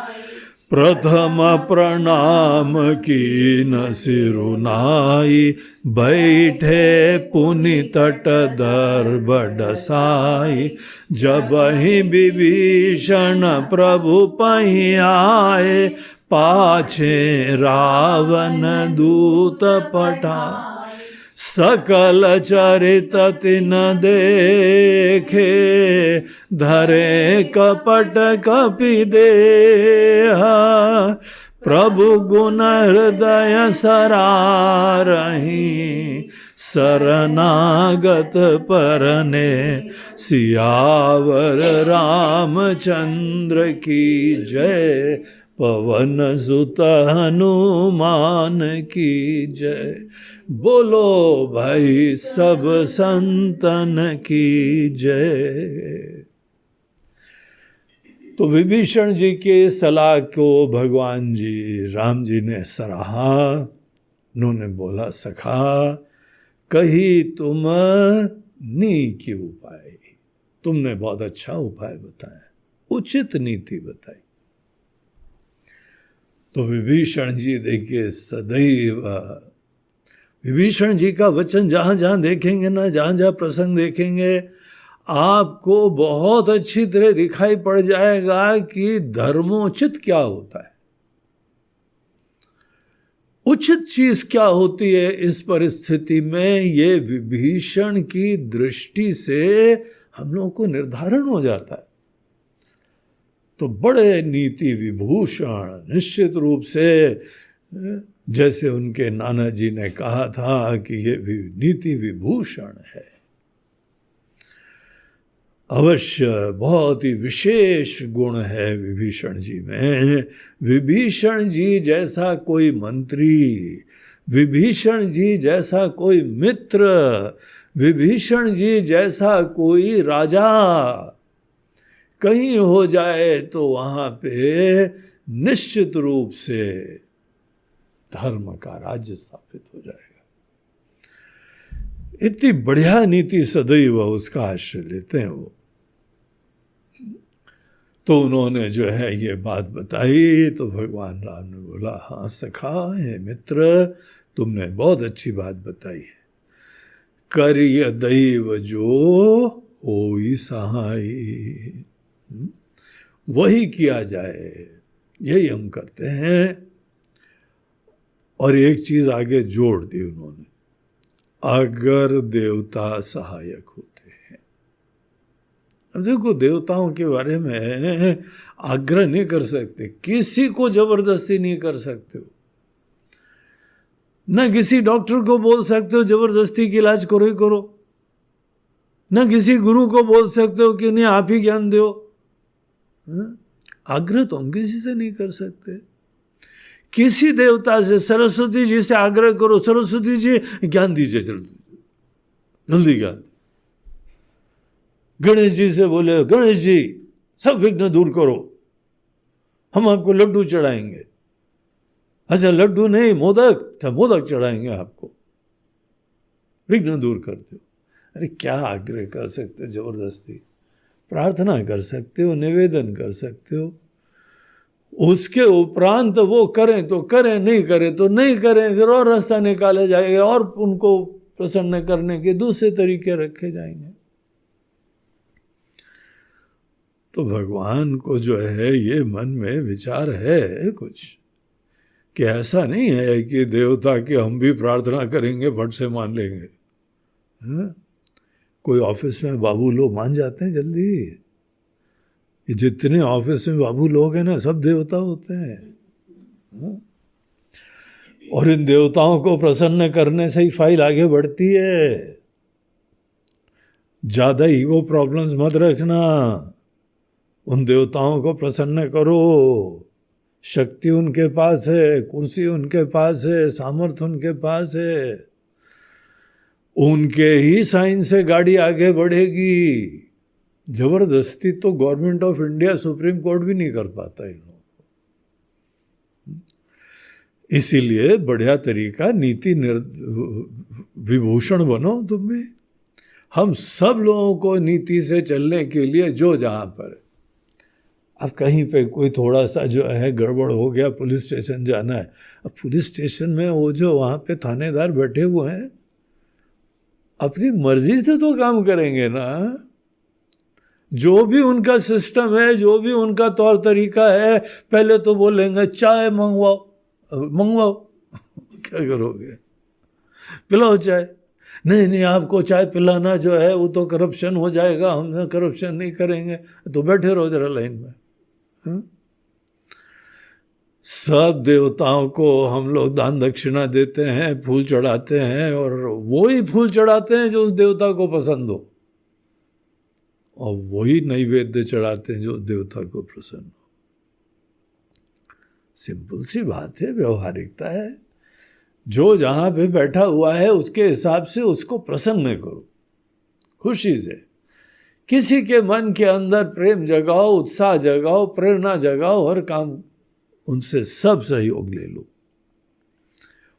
प्रथम प्रणाम कीन सिरुनाई, बैठे पुनि तट दर्भ डसाई, जब ही विभीषण प्रभु पहि आए, पाछे रावण दूत पठाए, सकल चरित तिन देखे, धरे कपट कपि देहा, प्रभु गुण हृदय सरारहि, शरणागत परने, सियावर रामचंद्र की जय, पवन सुत हनुमान की जय। बोलो भाई सब संतन की जय। तो विभीषण जी के सलाह को भगवान जी राम जी ने सराहा। उन्होंने बोला, सखा कही तुम नीति उपाय, तुमने बहुत अच्छा उपाय बताया, उचित नीति बताई। तो विभीषण जी देखिए सदैव, विभीषण जी का वचन जहां जहां देखेंगे ना, जहां जहां प्रसंग देखेंगे, आपको बहुत अच्छी तरह दिखाई पड़ जाएगा कि धर्मोचित क्या होता है, उचित चीज क्या होती है। इस परिस्थिति में ये विभीषण की दृष्टि से हम लोगों को निर्धारण हो जाता है। तो बड़े नीति विभूषण, निश्चित रूप से जैसे उनके नाना जी ने कहा था कि ये नीति विभूषण है, अवश्य बहुत ही विशेष गुण है विभीषण जी में। विभीषण जी जैसा कोई मंत्री, विभीषण जी जैसा कोई मित्र, विभीषण जी जैसा कोई राजा कहीं हो जाए तो वहां पे निश्चित रूप से धर्म का राज्य स्थापित हो जाएगा। इतनी बढ़िया नीति सदैव उसका आश्रय लेते हैं वो। तो उन्होंने जो है ये बात बताई तो भगवान राम ने बोला, हाँ सखा है मित्र, तुमने बहुत अच्छी बात बताई है। करिय दैव जो होई सहाय, वही किया जाए, यही हम करते हैं। और एक चीज आगे जोड़ दी उन्होंने, अगर देवता सहायक होते हैं। अब देखो, देवताओं के बारे में आग्रह नहीं कर सकते, किसी को जबरदस्ती नहीं कर सकते हो, ना किसी डॉक्टर को बोल सकते हो जबरदस्ती की इलाज करो ही करो, ना किसी गुरु को बोल सकते हो कि नहीं आप ही ज्ञान दो। आग्रह तो हम किसी से नहीं कर सकते। किसी देवता से, सरस्वती जी से आग्रह करो, सरस्वती जी ज्ञान दीजिए, जल्दी जल्दी ज्ञान। गणेश जी से बोले, गणेश जी सब विघ्न दूर करो, हम आपको लड्डू चढ़ाएंगे। अच्छा लड्डू नहीं, मोदक, अच्छा मोदक चढ़ाएंगे आपको, विघ्न दूर कर दो। अरे क्या आग्रह कर सकते, जबरदस्ती प्रार्थना कर सकते हो, निवेदन कर सकते हो। उसके उपरांत वो करें तो करें, नहीं करें तो नहीं करें, फिर और रास्ता निकाले जाएगा और उनको प्रसन्न करने के दूसरे तरीके रखे जाएंगे। तो भगवान को जो है ये मन में विचार है कुछ, कि ऐसा नहीं है कि देवता की हम भी प्रार्थना करेंगे फट से मान लेंगे। कोई ऑफिस में बाबू लोग मान जाते हैं जल्दी, ये जितने ऑफिस में बाबू लोग हैं ना, सब देवता होते हैं। और इन देवताओं को प्रसन्न करने से ही फाइल आगे बढ़ती है। ज्यादा ईगो प्रॉब्लम्स मत रखना, उन देवताओं को प्रसन्न करो। शक्ति उनके पास है, कुर्सी उनके पास है, सामर्थ्य उनके पास है, उनके ही साइन से गाड़ी आगे बढ़ेगी। जबरदस्ती तो government of India, supreme court भी नहीं कर पाता इन लोगों को। इसीलिए बढ़िया तरीका, नीति विभूषण बनो तुम भी। हम सब लोगों को नीति से चलने के लिए जो जहां पर, अब कहीं पे कोई थोड़ा सा जो है गड़बड़ हो गया, पुलिस स्टेशन जाना है, अब पुलिस स्टेशन में वो जो वहां पे थानेदार बैठे हुए हैं अपनी मर्जी से तो काम करेंगे ना। जो भी उनका सिस्टम है, जो भी उनका तौर तरीका है, पहले तो बोलेंगे चाय मंगवाओ, मंगवाओ क्या करोगे, पिलाओ चाय। नहीं नहीं, आपको चाय पिलाना जो है वो तो करप्शन हो जाएगा, हम करप्शन नहीं करेंगे। तो बैठे रहो जरा लाइन में। हाँ? सब देवताओं को हम लोग दान दक्षिणा देते हैं, फूल चढ़ाते हैं, और वो ही फूल चढ़ाते हैं जो उस देवता को पसंद हो, और वही नैवेद्य चढ़ाते हैं जो उस देवता को प्रसन्न हो। सिंपल सी बात है, व्यवहारिकता है। जो जहां पे बैठा हुआ है उसके हिसाब से उसको प्रसन्न करो, खुशी से। किसी के मन के अंदर प्रेम जगाओ, उत्साह जगाओ, प्रेरणा जगाओ, हर काम उनसे सब सहयोग ले लो।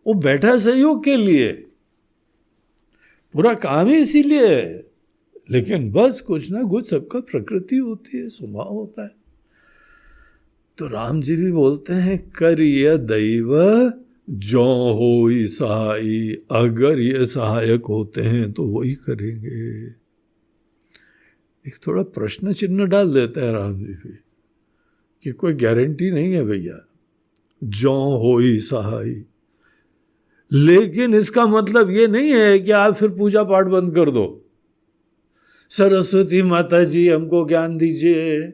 वो बैठा सहयोग के लिए, पूरा काम ही इसीलिए है। लेकिन बस कुछ ना कुछ सबका प्रकृति होती है, स्वभाव होता है। तो राम जी भी बोलते हैं, करिय दैव जो होई सहाई, अगर ये सहायक होते हैं तो वही करेंगे। एक थोड़ा प्रश्न चिन्ह डाल देता है राम जी भी, कि कोई गारंटी नहीं है भैया, जो होई सहाई। लेकिन इसका मतलब ये नहीं है कि आप फिर पूजा पाठ बंद कर दो, सरस्वती माता जी हमको ज्ञान दीजिए।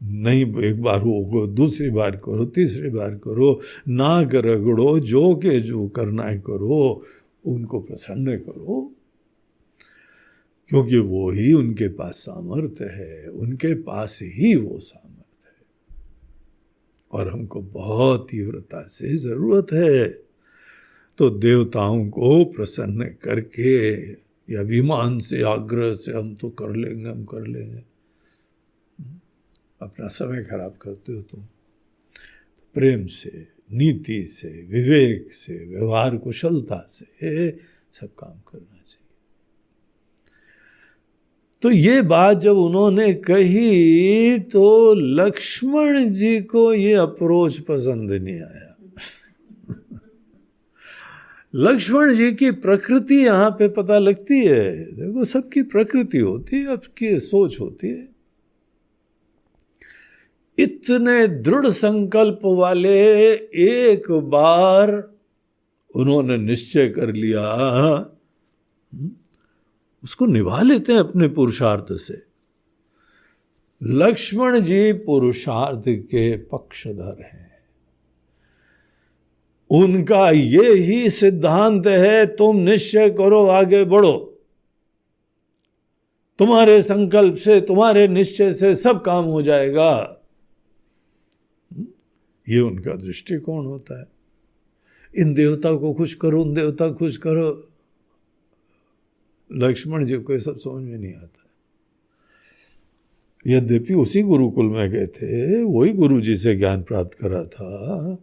नहीं, एक बार हो, दूसरी बार करो, तीसरी बार करो, नाक रगड़ो, जो के जो करना है करो, उनको प्रसन्न करो, क्योंकि वो ही उनके पास सामर्थ्य है, उनके पास ही वो सामर्थ्य है, और हमको बहुत तीव्रता से जरूरत है। तो देवताओं को प्रसन्न करके, या अभिमान से, आग्रह से हम तो कर लेंगे, हम कर लेंगे, अपना समय खराब करते हो तुम। प्रेम से, नीति से, विवेक से, व्यवहार कुशलता से सब काम करना चाहिए। तो ये बात जब उन्होंने कही तो लक्ष्मण जी को ये अप्रोच पसंद नहीं आया। लक्ष्मण जी की प्रकृति यहाँ पे पता लगती है। देखो, सबकी प्रकृति होती है, सबकी सोच होती है। इतने दृढ़ संकल्प वाले एक बार उन्होंने निश्चय कर लिया, उसको निभा लेते हैं अपने पुरुषार्थ से। लक्ष्मण जी पुरुषार्थ के पक्षधर हैं। उनका ये ही सिद्धांत है, तुम निश्चय करो, आगे बढ़ो, तुम्हारे संकल्प से, तुम्हारे निश्चय से सब काम हो जाएगा। ये उनका दृष्टिकोण होता है। इन देवता को खुश करो, उन देवता को खुश करो। लक्ष्मण जी को ये सब समझ में नहीं आता। यद्यपि उसी गुरुकुल में गए थे, वही गुरु जी से ज्ञान प्राप्त करा था,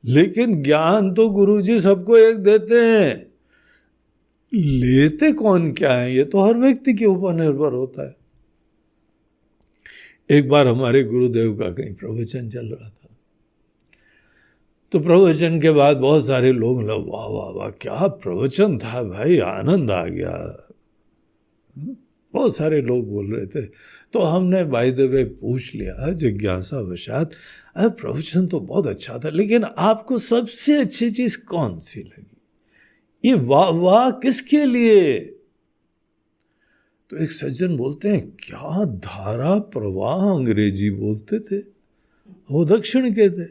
लेकिन ज्ञान तो गुरु जी सबको एक देते हैं, लेते कौन क्या है ये तो हर व्यक्ति के ऊपर निर्भर होता है। एक बार हमारे गुरुदेव का कहीं प्रवचन चल रहा था, तो प्रवचन के बाद बहुत सारे लोग, वाह वाह वाह क्या प्रवचन था भाई, आनंद आ गया, बहुत सारे लोग बोल रहे थे। तो हमने बाय द वे पूछ लिया जिज्ञासा वशात, अरे प्रवचन तो बहुत अच्छा था, लेकिन आपको सबसे अच्छी चीज कौन सी लगी? ये वाह वाह किसके लिए? तो एक सज्जन बोलते हैं, क्या धारा प्रवाह, अंग्रेजी बोलते थे, वो दक्षिण के थे,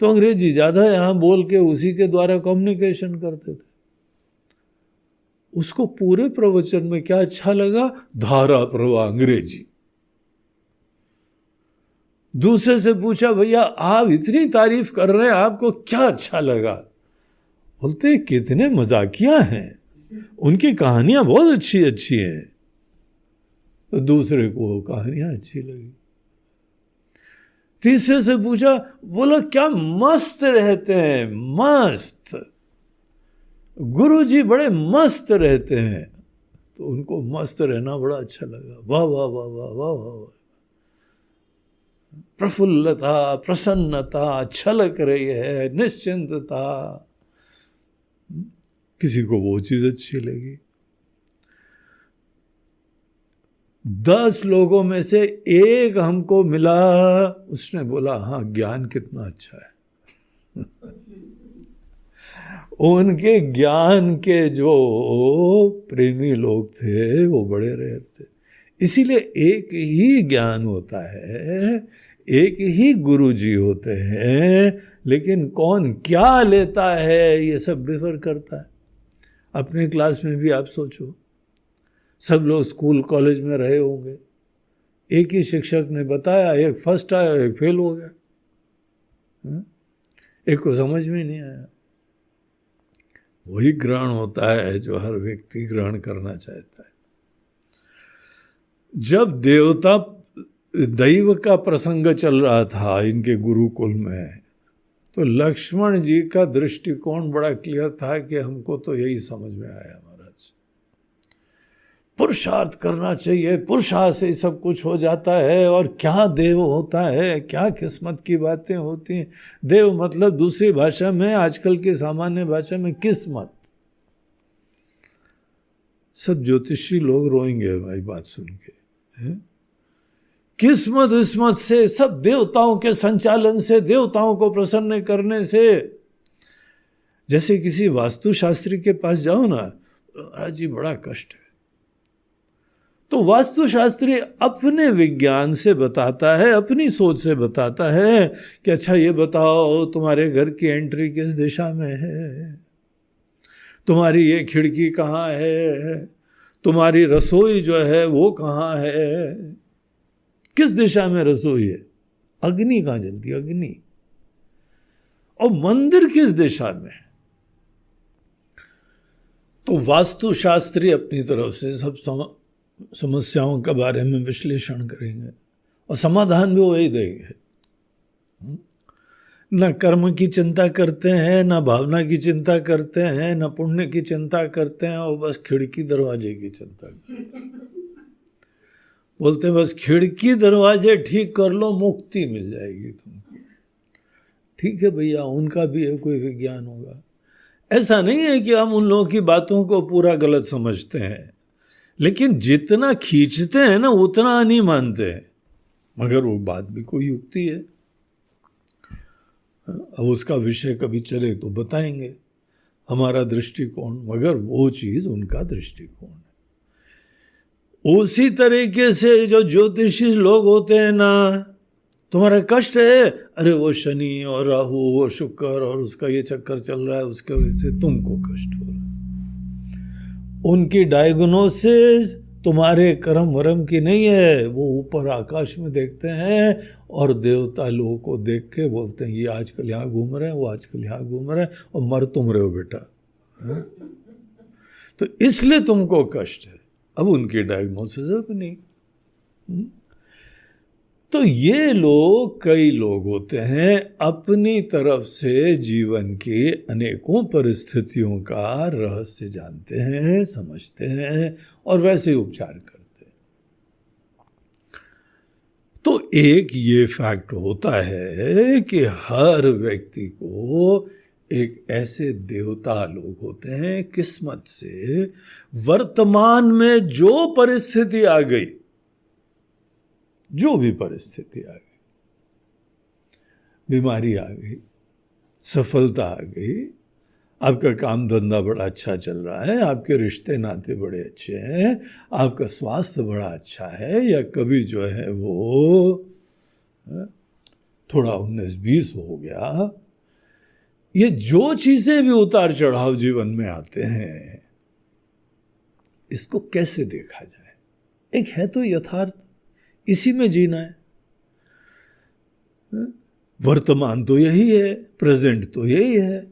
तो अंग्रेजी ज्यादा यहां बोल के उसी के द्वारा कम्युनिकेशन करते थे। उसको पूरे प्रवचन में क्या अच्छा लगा? धारा प्रवाह अंग्रेजी। दूसरे से पूछा, भैया आप इतनी तारीफ कर रहे हैं, आपको क्या अच्छा लगा? बोलते कितने मजाकिया हैं, उनकी कहानियां बहुत अच्छी अच्छी हैं। तो दूसरे को वो कहानियां अच्छी लगी। तीसरे से पूछा, बोला क्या मस्त रहते हैं, मस्त, गुरुजी बड़े मस्त रहते हैं। तो उनको मस्त रहना बड़ा अच्छा लगा। वाह वाह वाह वाह वाह वाह, प्रफुल्लता, प्रसन्नता छलक रही है, निश्चिंतता। किसी को वो चीज अच्छी लगी। 10 लोगों में से एक हमको मिला, उसने बोला हाँ ज्ञान कितना अच्छा है। उनके ज्ञान के जो प्रेमी लोग थे वो बड़े रेयर थे। इसीलिए एक ही ज्ञान होता है, एक ही गुरु जी होते हैं, लेकिन कौन क्या लेता है ये सब डिफर करता है। अपने क्लास में भी आप सोचो, सब लोग स्कूल कॉलेज में रहे होंगे, एक ही शिक्षक ने बताया, एक फर्स्ट आया एक फेल हो गया, एक को समझ में नहीं आया। वही ग्रहण होता है जो हर व्यक्ति ग्रहण करना चाहता है। जब दैव का प्रसंग चल रहा था इनके गुरुकुल में, तो लक्ष्मण जी का दृष्टिकोण बड़ा क्लियर था कि हमको तो यही समझ में आया महाराज, पुरुषार्थ करना चाहिए, पुरुषार्थ से सब कुछ हो जाता है। और क्या देव होता है, क्या किस्मत की बातें होती हैं। देव मतलब दूसरी भाषा में, आजकल की सामान्य भाषा में किस्मत। सब ज्योतिषी लोग रोएंगे भाई बात सुन के। किस्मत विस्मत से, सब देवताओं के संचालन से, देवताओं को प्रसन्न करने से। जैसे किसी वास्तुशास्त्री के पास जाओ ना, महाराज जी बड़ा कष्ट है, तो वास्तुशास्त्री अपने विज्ञान से बताता है, अपनी सोच से बताता है कि अच्छा ये बताओ तुम्हारे घर की एंट्री किस दिशा में है, तुम्हारी ये खिड़की कहाँ है, तुम्हारी रसोई जो है वो कहाँ है, किस दिशा में रसोई है, अग्नि कहाँ जलती है, अग्नि, और मंदिर किस दिशा में है। तो वास्तुशास्त्री अपनी तरफ से सब समस्याओं के बारे में विश्लेषण करेंगे और समाधान भी वही देंगे। न कर्म की चिंता करते हैं, न भावना की चिंता करते हैं, न पुण्य की चिंता करते हैं, और बस खिड़की दरवाजे की चिंता करते हैं। बोलते हैं बस खिड़की दरवाजे ठीक कर लो, मुक्ति मिल जाएगी तुमको। ठीक है भैया, उनका भी है कोई विज्ञान होगा। ऐसा नहीं है कि हम उन लोगों की बातों को पूरा गलत समझते हैं, लेकिन जितना खींचते हैं ना उतना नहीं मानते हैं। मगर वो बात भी कोई युक्ति है। अब उसका विषय कभी चले तो बताएंगे हमारा दृष्टिकोण, मगर वो चीज उनका दृष्टिकोण है। उसी तरीके से जो ज्योतिषी लोग होते हैं ना, तुम्हारा कष्ट है, अरे वो शनि और राहु और शुक्र और उसका ये चक्कर चल रहा है, उसके वजह से तुमको कष्ट हो रहा है। उनकी डायग्नोसिस तुम्हारे कर्म वरम की नहीं है। वो ऊपर आकाश में देखते हैं और देवता लोगों को देख के बोलते हैं ये आजकल यहाँ घूम रहे हैं, वो आजकल यहाँ घूम रहे हैं, और मर तुम रहे हो बेटा, है? तो इसलिए तुमको कष्ट है। अब उनकी डायग्नोसिस अपनी। तो ये लोग, कई लोग होते हैं अपनी तरफ से जीवन की अनेकों परिस्थितियों का रहस्य जानते हैं, समझते हैं और वैसे ही उपचार करते हैं। तो एक ये फैक्ट होता है कि हर व्यक्ति को एक ऐसे देवता लोग होते हैं, किस्मत से वर्तमान में जो परिस्थिति आ गई, जो भी परिस्थिति आ गई, बीमारी आ गई, सफलता आ गई, आपका काम धंधा बड़ा अच्छा चल रहा है, आपके रिश्ते नाते बड़े अच्छे हैं, आपका स्वास्थ्य बड़ा अच्छा है, या कभी जो है वो थोड़ा 19-20 हो गया, ये जो चीजें भी उतार चढ़ाव जीवन में आते हैं, इसको कैसे देखा जाए? एक है तो यथार्थ, इसी में जीना है। वर्तमान तो यही है, प्रेजेंट तो यही है,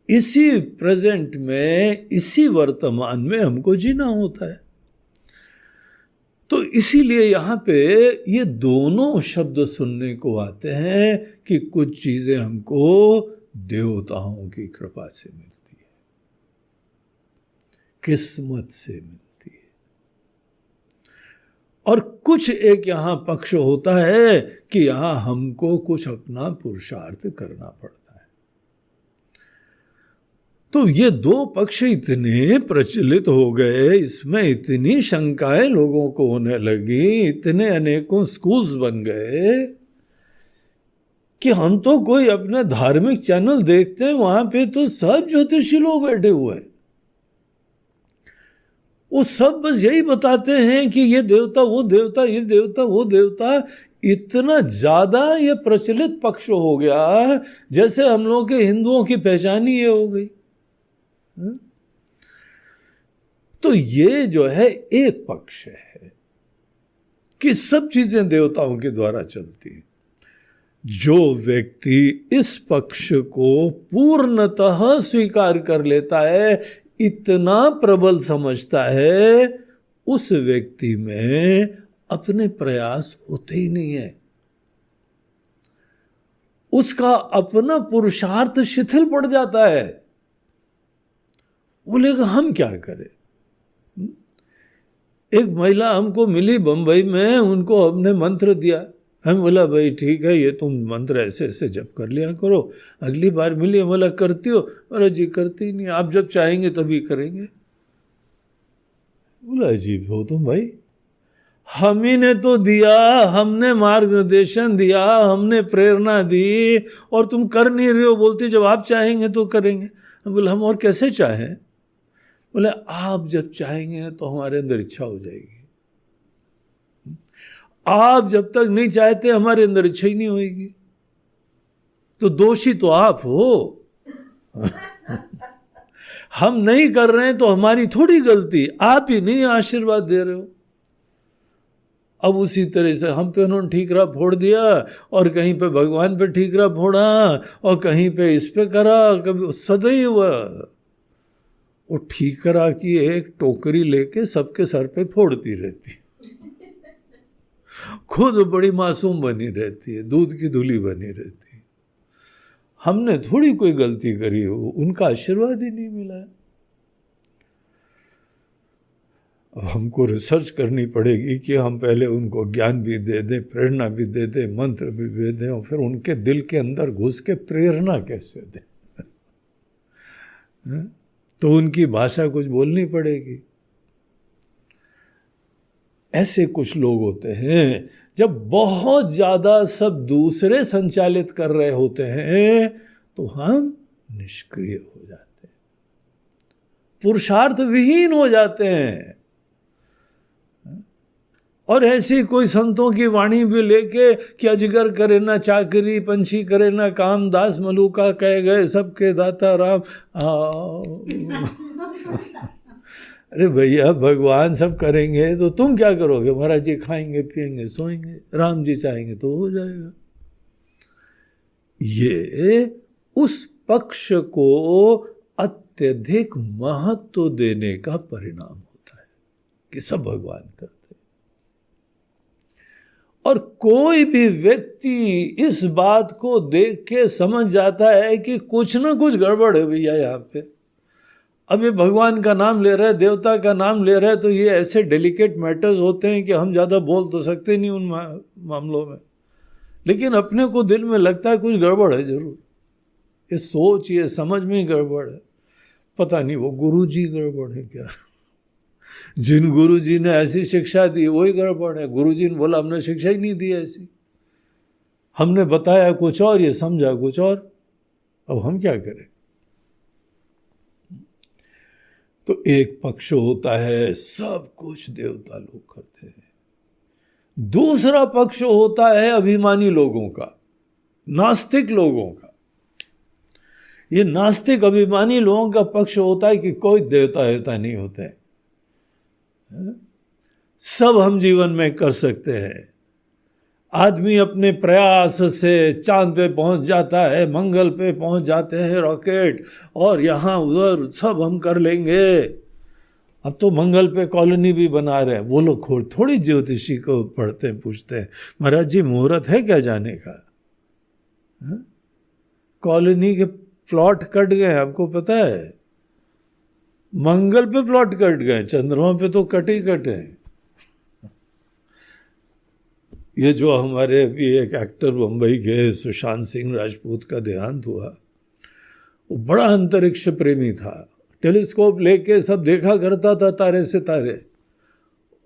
इसी प्रेजेंट में, इसी वर्तमान में हमको जीना होता है। तो इसीलिए यहां पे ये दोनों शब्द सुनने को आते हैं कि कुछ चीजें हमको देवताओं की कृपा से मिलती है, किस्मत से मिलती है, और कुछ एक यहां पक्ष होता है कि यहां हमको कुछ अपना पुरुषार्थ करना पड़ता है। तो ये दो पक्ष इतने प्रचलित हो गए, इसमें इतनी शंकाएं लोगों को होने लगी, इतने अनेकों स्कूल्स बन गए कि हम तो कोई अपना धार्मिक चैनल देखते हैं, वहां पे तो सब ज्योतिषी लोग बैठे हुए हैं, वो सब बस यही बताते हैं कि ये देवता वो देवता, ये देवता वो देवता। इतना ज्यादा ये प्रचलित पक्ष हो गया, जैसे हम लोग के हिंदुओं की पहचान ही ये हो गई। तो ये जो है एक पक्ष है कि सब चीजें देवताओं के द्वारा चलती हैं। जो व्यक्ति इस पक्ष को पूर्णतः स्वीकार कर लेता है, इतना प्रबल समझता है, उस व्यक्ति में अपने प्रयास होते ही नहीं है, उसका अपना पुरुषार्थ शिथिल पड़ जाता है। बोलेगा हम क्या करें। एक महिला हमको मिली बंबई में, उनको हमने मंत्र दिया। हम बोला भाई ठीक है, ये तुम मंत्र ऐसे ऐसे जप कर लिया करो। अगली बार मिली, हम बोला करती हो? बोला जी करती नहीं, आप जब चाहेंगे तभी करेंगे। बोला अजीब हो तुम भाई, हम ही ने तो दिया, हमने मार्गदर्शन दिया, हमने प्रेरणा दी, और तुम कर नहीं रहे हो। बोलते जब आप चाहेंगे तो करेंगे। हम बोला हम और कैसे चाहें? बोले आप जब चाहेंगे तो हमारे अंदर इच्छा हो जाएगी, आप जब तक नहीं चाहते हमारे अंदर इच्छा ही नहीं होगी। तो दोषी तो आप हो। हम नहीं कर रहे हैं तो हमारी थोड़ी गलती, आप ही नहीं आशीर्वाद दे रहे हो। अब उसी तरह से हम पे उन्होंने ठीकरा फोड़ दिया, और कहीं पे भगवान पे ठीकरा फोड़ा, और कहीं पे इस पे करा, कभी सदैव वो ठीकरा की एक टोकरी लेके सबके सर पे फोड़ती रहती, खुद बड़ी मासूम बनी रहती है, दूध की धुली बनी रहती है। हमने थोड़ी कोई गलती करी हो, उनका आशीर्वाद ही नहीं मिला है। अब हमको रिसर्च करनी पड़ेगी कि हम पहले उनको ज्ञान भी दे दें, प्रेरणा भी दे दें, मंत्र भी दे दें, और फिर उनके दिल के अंदर घुस के प्रेरणा कैसे दें। तो उनकी भाषा कुछ बोलनी पड़ेगी। ऐसे कुछ लोग होते हैं, जब बहुत ज्यादा सब दूसरे संचालित कर रहे होते हैं तो हम निष्क्रिय हो जाते हैं, पुरुषार्थ विहीन हो जाते हैं। और ऐसी कोई संतों की वाणी भी लेके कि अजगर करे ना चाकरी, पंछी करे ना काम, दास मलूका कह गए सबके दाता राम। अरे भैया भगवान सब करेंगे तो तुम क्या करोगे? महाराज जी खाएंगे पिएंगे सोएंगे, राम जी चाहेंगे तो हो जाएगा। ये उस पक्ष को अत्यधिक महत्व देने का परिणाम होता है कि सब भगवान करते। और कोई भी व्यक्ति इस बात को देख के समझ जाता है कि कुछ ना कुछ गड़बड़ है भैया यहाँ पे। अब ये भगवान का नाम ले रहे हैं, देवता का नाम ले रहे हैं, तो ये ऐसे डेलिकेट मैटर्स होते हैं कि हम ज़्यादा बोल तो सकते नहीं उन मामलों में, लेकिन अपने को दिल में लगता है कुछ गड़बड़ है जरूर। ये सोच ये समझ में गड़बड़ है, पता नहीं वो गुरु जी गड़बड़ है क्या। जिन गुरु जी ने ऐसी शिक्षा दी वही गड़बड़ है। गुरु जी ने बोला हमने शिक्षा ही नहीं दी ऐसी, हमने बताया कुछ और, ये समझा कुछ और। अब हम क्या करें? तो एक पक्ष होता है सब कुछ देवता लोग करते हैं, दूसरा पक्ष होता है अभिमानी लोगों का, नास्तिक लोगों का। ये नास्तिक अभिमानी लोगों का पक्ष होता है कि कोई देवता देवता नहीं होते हैं, सब हम जीवन में कर सकते हैं। आदमी अपने प्रयास से चांद पे पहुंच जाता है, मंगल पे पहुंच जाते हैं रॉकेट, और यहाँ उधर सब हम कर लेंगे। अब तो मंगल पे कॉलोनी भी बना रहे हैं। वो लोग थोड़ी ज्योतिषी को पढ़ते हैं, पूछते हैं महाराज जी मुहूर्त है क्या जाने का? कॉलोनी के प्लॉट कट गए, आपको पता है? मंगल पे प्लॉट कट गए, चंद्रमा पे तो कट ही कट हैं। ये जो हमारे अभी एक एक्टर बम्बई के सुशांत सिंह राजपूत का देहांत हुआ, वो बड़ा अंतरिक्ष प्रेमी था, टेलीस्कोप लेके सब देखा करता था तारे सितारे,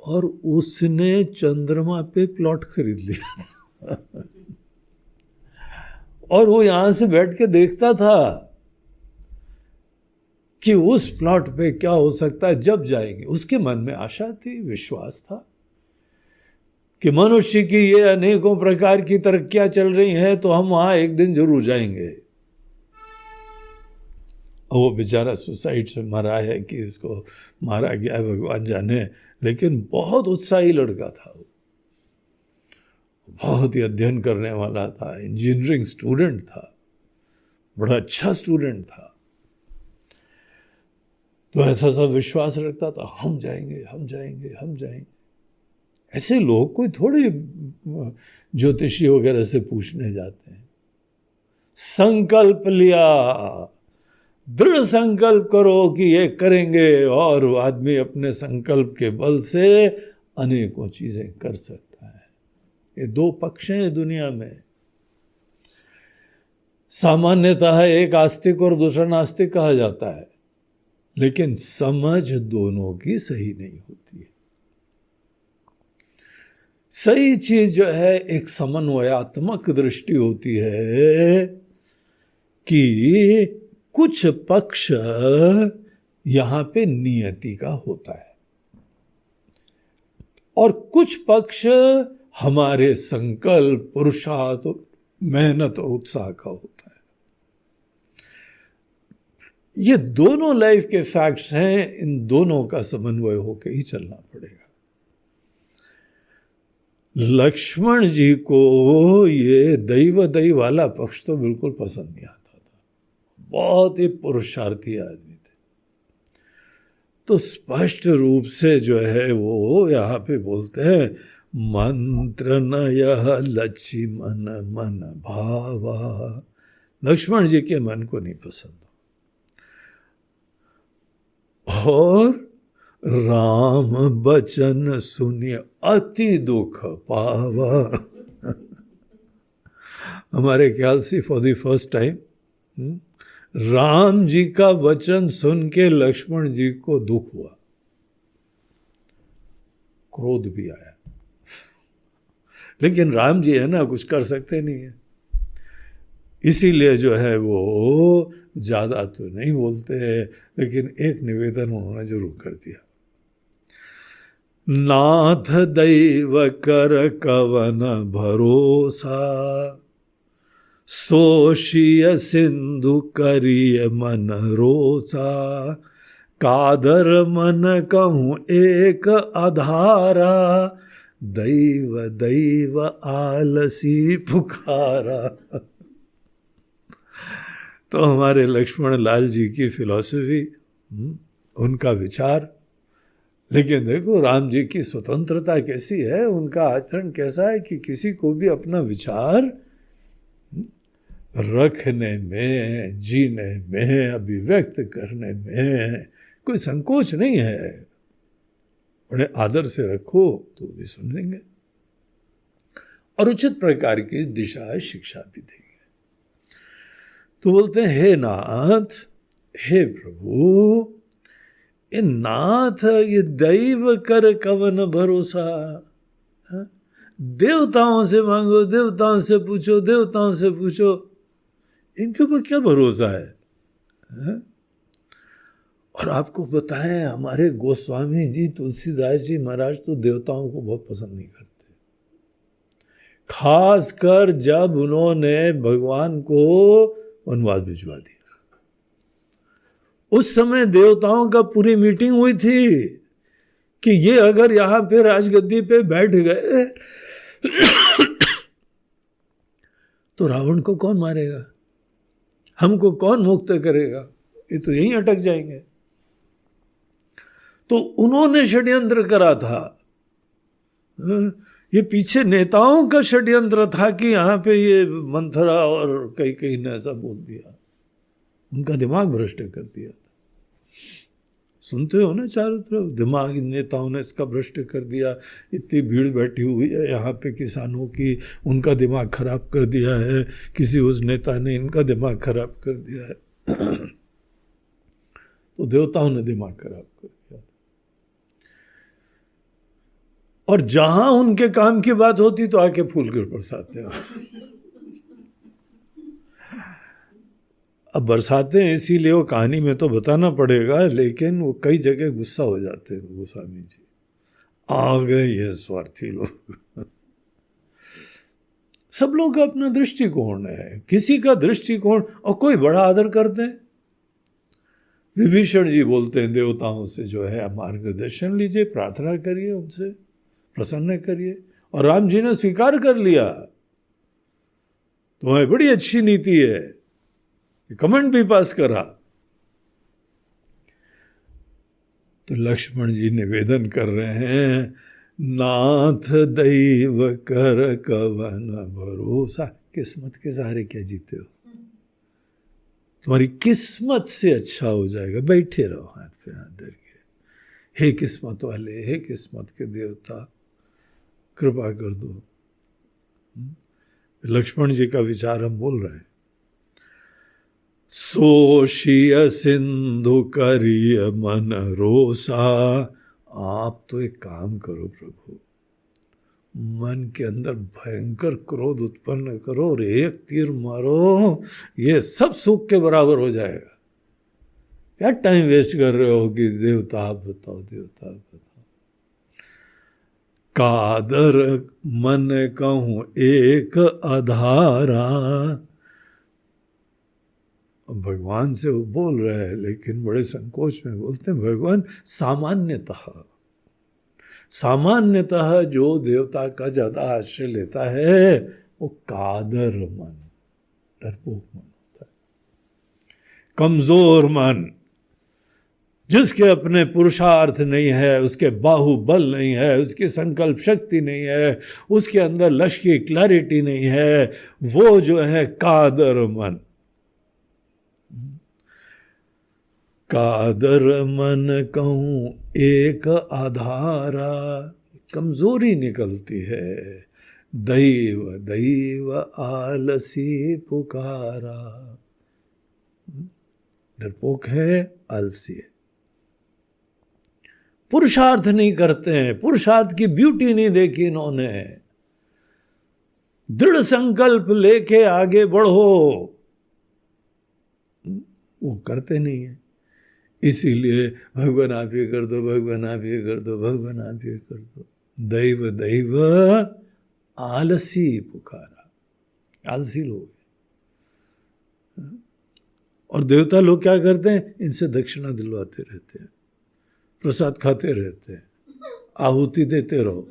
और उसने चंद्रमा पे प्लॉट खरीद लिया था। और वो यहां से बैठ के देखता था कि उस प्लॉट पे क्या हो सकता है जब जाएंगे। उसके मन में आशा थी, विश्वास था कि मनुष्य की ये अनेकों प्रकार की तरक्कियां चल रही हैं तो हम वहां एक दिन जरूर जाएंगे। वो बेचारा सुसाइड से मरा है कि उसको मारा गया भगवान जाने, लेकिन बहुत उत्साही लड़का था वो, बहुत ही अध्ययन करने वाला था, इंजीनियरिंग स्टूडेंट था, बड़ा अच्छा स्टूडेंट था। तो ऐसा सब विश्वास रखता था, हम जाएंगे हम जाएंगे हम जाएंगे। ऐसे लोग कोई थोड़ी ज्योतिषी वगैरह से पूछने जाते हैं। संकल्प लिया, दृढ़ संकल्प करो कि ये करेंगे, और आदमी अपने संकल्प के बल से अनेकों चीजें कर सकता है। ये दो पक्ष हैं दुनिया में। सामान्यतः एक आस्तिक और दूसरा नास्तिक कहा जाता है, लेकिन समझ दोनों की सही नहीं होती है। सही चीज जो है एक समन्वयात्मक दृष्टि होती है कि कुछ पक्ष यहां पे नियति का होता है और कुछ पक्ष हमारे संकल्प, पुरुषार्थ, मेहनत और उत्साह का होता है। ये दोनों लाइफ के फैक्ट्स हैं, इन दोनों का समन्वय होकर ही चलना पड़ेगा। लक्ष्मण जी को ये दैव वाला पक्ष तो बिल्कुल पसंद नहीं आता था, बहुत ही पुरुषार्थी आदमी थे। तो स्पष्ट रूप से जो है वो यहाँ पे बोलते हैं, मंत्र नयः लक्ष्मण मन भावा। लक्ष्मण जी के मन को नहीं पसंद। और राम बचन सुनिए अति दुख पावा। हमारे ख्याल से for the first time Ram ji का वचन सुन के लक्ष्मण जी को दुख हुआ, क्रोध भी आया। लेकिन राम जी है ना, कुछ कर सकते नहीं है, इसीलिए जो है वो ज्यादा तो नहीं बोलते हैं, लेकिन एक निवेदन उन्होंने जरूर कर दिया। नाथ दैव कर कवन भरोसा, सोशिय सिंधु करिय मन रोसा, कादर मन कहूँ एक आधारा, दैव दैव आलसी पुकारा। तो हमारे लक्ष्मण लाल जी की फिलॉसफी, उनका विचार। लेकिन देखो राम जी की स्वतंत्रता कैसी है, उनका आचरण कैसा है कि किसी को भी अपना विचार रखने में, जीने में, अभिव्यक्त करने में कोई संकोच नहीं है। बड़े आदर से रखो तो भी सुन लेंगे और उचित प्रकार की दिशा शिक्षा भी देंगे। तो बोलते हैं, हे नाथ, हे प्रभु, ये नाथ, ये दैव कर कवन भरोसा। देवताओं से मांगो, देवताओं से पूछो, देवताओं से पूछो, इनके ऊपर क्या भरोसा है? और आपको बताएं, हमारे गोस्वामी जी, तुलसीदास जी महाराज तो देवताओं को बहुत पसंद नहीं करते, खासकर जब उन्होंने भगवान को वनवास भिजवा दिया। उस समय देवताओं का पूरी मीटिंग हुई थी कि ये अगर यहां पे राजगद्दी पे बैठ गए तो रावण को कौन मारेगा, हमको कौन मुक्त करेगा, ये तो यहीं अटक जाएंगे। तो उन्होंने षड्यंत्र करा था। ये पीछे नेताओं का षड्यंत्र था कि यहाँ पे ये मंथरा और कई ने ऐसा बोल दिया, उनका दिमाग भ्रष्ट कर दिया था। सुनते हो ना चारों तरफ, दिमाग नेताओं ने इसका भ्रष्ट कर दिया, इतनी भीड़ बैठी हुई है यहाँ पे किसानों की, उनका दिमाग खराब कर दिया है, किसी उस नेता ने इनका दिमाग खराब कर दिया है। तो देवताओं ने दिमाग खराब कर दिया। और जहां उनके काम की बात होती तो आके फूल गिर बरसाते हैं। अब बरसाते हैं इसीलिए वो कहानी में तो बताना पड़ेगा, लेकिन वो कई जगह गुस्सा हो जाते हैं गोस्वामी जी, आ गए ये स्वार्थी लोग। सब लोग का अपना दृष्टिकोण है, किसी का दृष्टिकोण, और कोई बड़ा आदर करते हैं। विभीषण जी बोलते हैं देवताओं से जो है मार्गदर्शन लीजिए, प्रार्थना करिए, उनसे प्रसन्न करिए, और राम जी ने स्वीकार कर लिया। तुम्हारी बड़ी अच्छी नीति है, कमेंट भी पास करा। तो लक्ष्मण जी निवेदन कर रहे हैं, नाथ दैव कर कवन भरोसा। किस्मत के सहारे क्या जीते हो, तुम्हारी किस्मत से अच्छा हो जाएगा, बैठे रहो हाथ पे हाथ धर के। हे किस्मत वाले, हे किस्मत के देवता, कृपा कर दो। लक्ष्मण जी का विचार हम बोल रहे हैं। सोशिय सिंधु करिय मन रोसा। आप तो एक काम करो प्रभु, मन के अंदर भयंकर क्रोध उत्पन्न करो और एक तीर मारो, ये सब सुख के बराबर हो जाएगा। क्या टाइम वेस्ट कर रहे हो कि देवता आप बताओ, देवता आप बताओ। कादर मन कहूं एक आधारा। भगवान से वो बोल रहे हैं, लेकिन बड़े संकोच में बोलते हैं। भगवान सामान्यतः जो देवता का ज्यादा आश्रय लेता है वो कादर मन, डरपोक मन होता है, कमजोर मन, जिसके अपने पुरुषार्थ नहीं है, उसके बाहुबल नहीं है, उसकी संकल्प शक्ति नहीं है, उसके अंदर लक्ष्य की क्लैरिटी नहीं है, वो जो है कादर मन। कादर मन कहूं एक आधारा, कमजोरी निकलती है। दैव दैव आलसी पुकारा। डरपोक है, आलसी है, पुरुषार्थ नहीं करते हैं, पुरुषार्थ की ब्यूटी नहीं देखी इन्होंने। दृढ़ संकल्प लेके आगे बढ़ो, वो करते नहीं है। इसीलिए भगवान आप ये कर दो, भगवान आप ये कर दो, भगवान आप ये कर दो। दैव दैव आलसी पुकारा, आलसी लोग। और देवता लोग क्या करते हैं, इनसे दक्षिणा दिलवाते रहते हैं, प्रसाद खाते रहते हैं, आहुति देते रहो।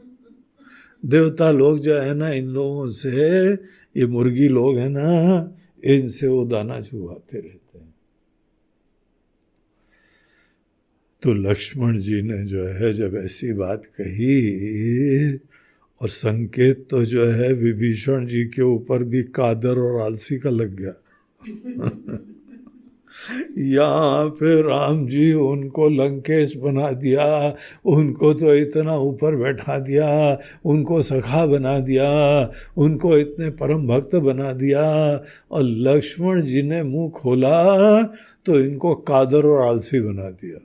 देवता लोग जो है ना, इन लोगों से, ये मुर्गी लोग है ना, इनसे वो दाना चुभाते रहते हैं। तो लक्ष्मण जी ने जो है जब ऐसी बात कही, और संकेत तो जो है विभीषण जी के ऊपर भी कादर और आलसी का लग गया। यहाँ पे राम जी उनको लंकेश बना दिया, उनको तो इतना ऊपर बैठा दिया, उनको सखा बना दिया, उनको इतने परम भक्त बना दिया, और लक्ष्मण जी ने मुंह खोला तो इनको कादर और आलसी बना दिया।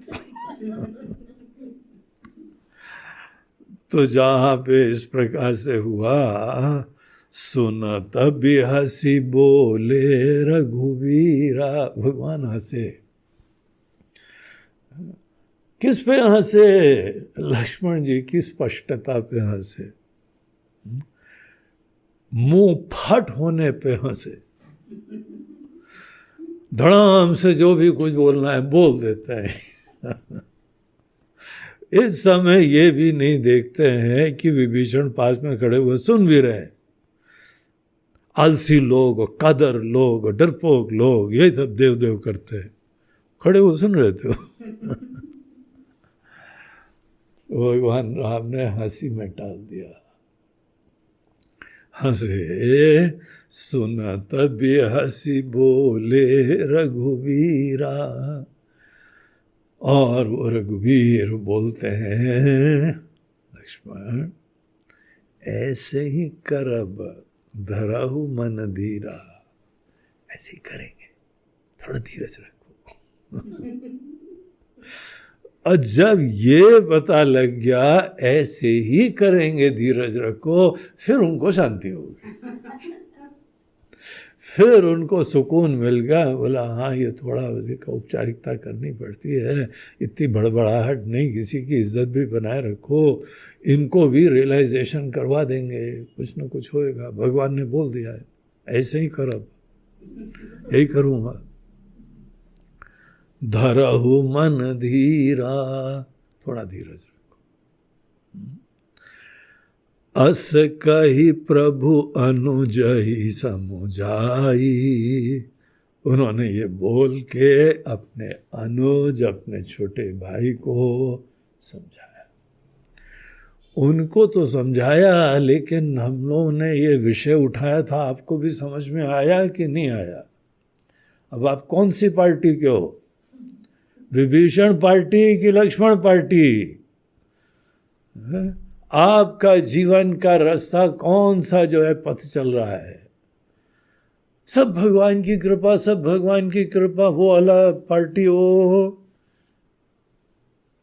तो जहाँ पे इस प्रकार से हुआ, सुनत भी हंसी बोले रघुवीरा। भगवान हंसे, किस पे हंसे? लक्ष्मण जी की स्पष्टता पे हंसे, मुंह फट होने पे हंसे। धड़ाम से जो भी कुछ बोलना है बोल देते हैं। इस समय ये भी नहीं देखते हैं कि विभीषण पास में खड़े हुए सुन भी रहे हैं। आलसी लोग, कादर लोग, डरपोक लोग, ये सब देव देव करते हैं, खड़े हुए सुन रहे थे। भगवान राम ने हंसी में टाल दिया। हंसे, सुनत भी हंसी बोले रघुवीरा। और वो रघुवीर बोलते हैं, लक्ष्मण ऐसे ही करब धरहु मन धीरा। ऐसे ही करेंगे, थोड़ा धीरज रखो। और जब ये पता लग गया ऐसे ही करेंगे, धीरज रखो, फिर उनको शांति होगी। फिर उनको सुकून मिल गया, बोला हाँ ये थोड़ा औपचारिकता करनी पड़ती है, इतनी बड़बड़ाहट नहीं, किसी की इज्जत भी बनाए रखो, इनको भी रियलाइजेशन करवा देंगे, कुछ ना कुछ होएगा, भगवान ने बोल दिया है ऐसे ही कर, अब यही करूँगा। धरहु मन धीरा, थोड़ा धीरज रखो। अस कही प्रभु अनुजहि समुझाई, उन्होंने ये बोल के अपने अनुज, अपने छोटे भाई को समझाया। उनको तो समझाया, लेकिन हम लोगों ने ये विषय उठाया था, आपको भी समझ में आया कि नहीं आया? अब आप कौन सी पार्टी के हो, विभीषण पार्टी कि लक्ष्मण पार्टी? आपका जीवन का रास्ता कौन सा जो है पथ चल रहा है? सब भगवान की कृपा, सब भगवान की कृपा। वो अलग पार्टी हो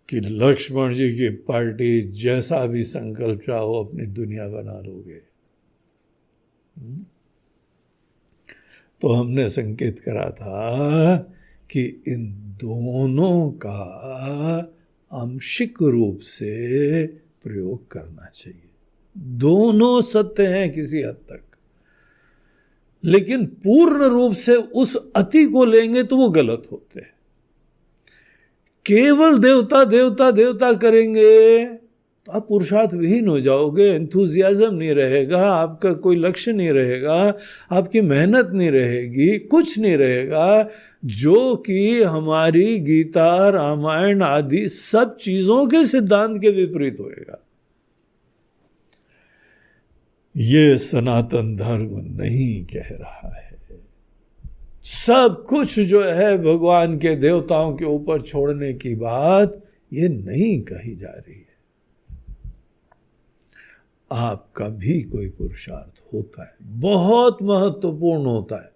कि लक्ष्मण जी की पार्टी, जैसा भी संकल्प चाहो अपनी दुनिया बना लोगे। तो हमने संकेत करा था कि इन दोनों का आंशिक रूप से प्रयोग करना चाहिए। दोनों सत्य हैं किसी हद तक, लेकिन पूर्ण रूप से उस अति को लेंगे तो वो गलत होते हैं। केवल देवता देवता देवता करेंगे तो आप पुरुषार्थ विहीन हो जाओगे, एंथुजियाज्म नहीं रहेगा, आपका कोई लक्ष्य नहीं रहेगा, आपकी मेहनत नहीं रहेगी, कुछ नहीं रहेगा, जो कि हमारी गीता, रामायण आदि सब चीजों के सिद्धांत के विपरीत होएगा। ये सनातन धर्म नहीं कह रहा है। सब कुछ जो है भगवान के देवताओं के ऊपर छोड़ने की बात ये नहीं कही जा रही है। आपका भी कोई पुरुषार्थ होता है, बहुत महत्वपूर्ण होता है।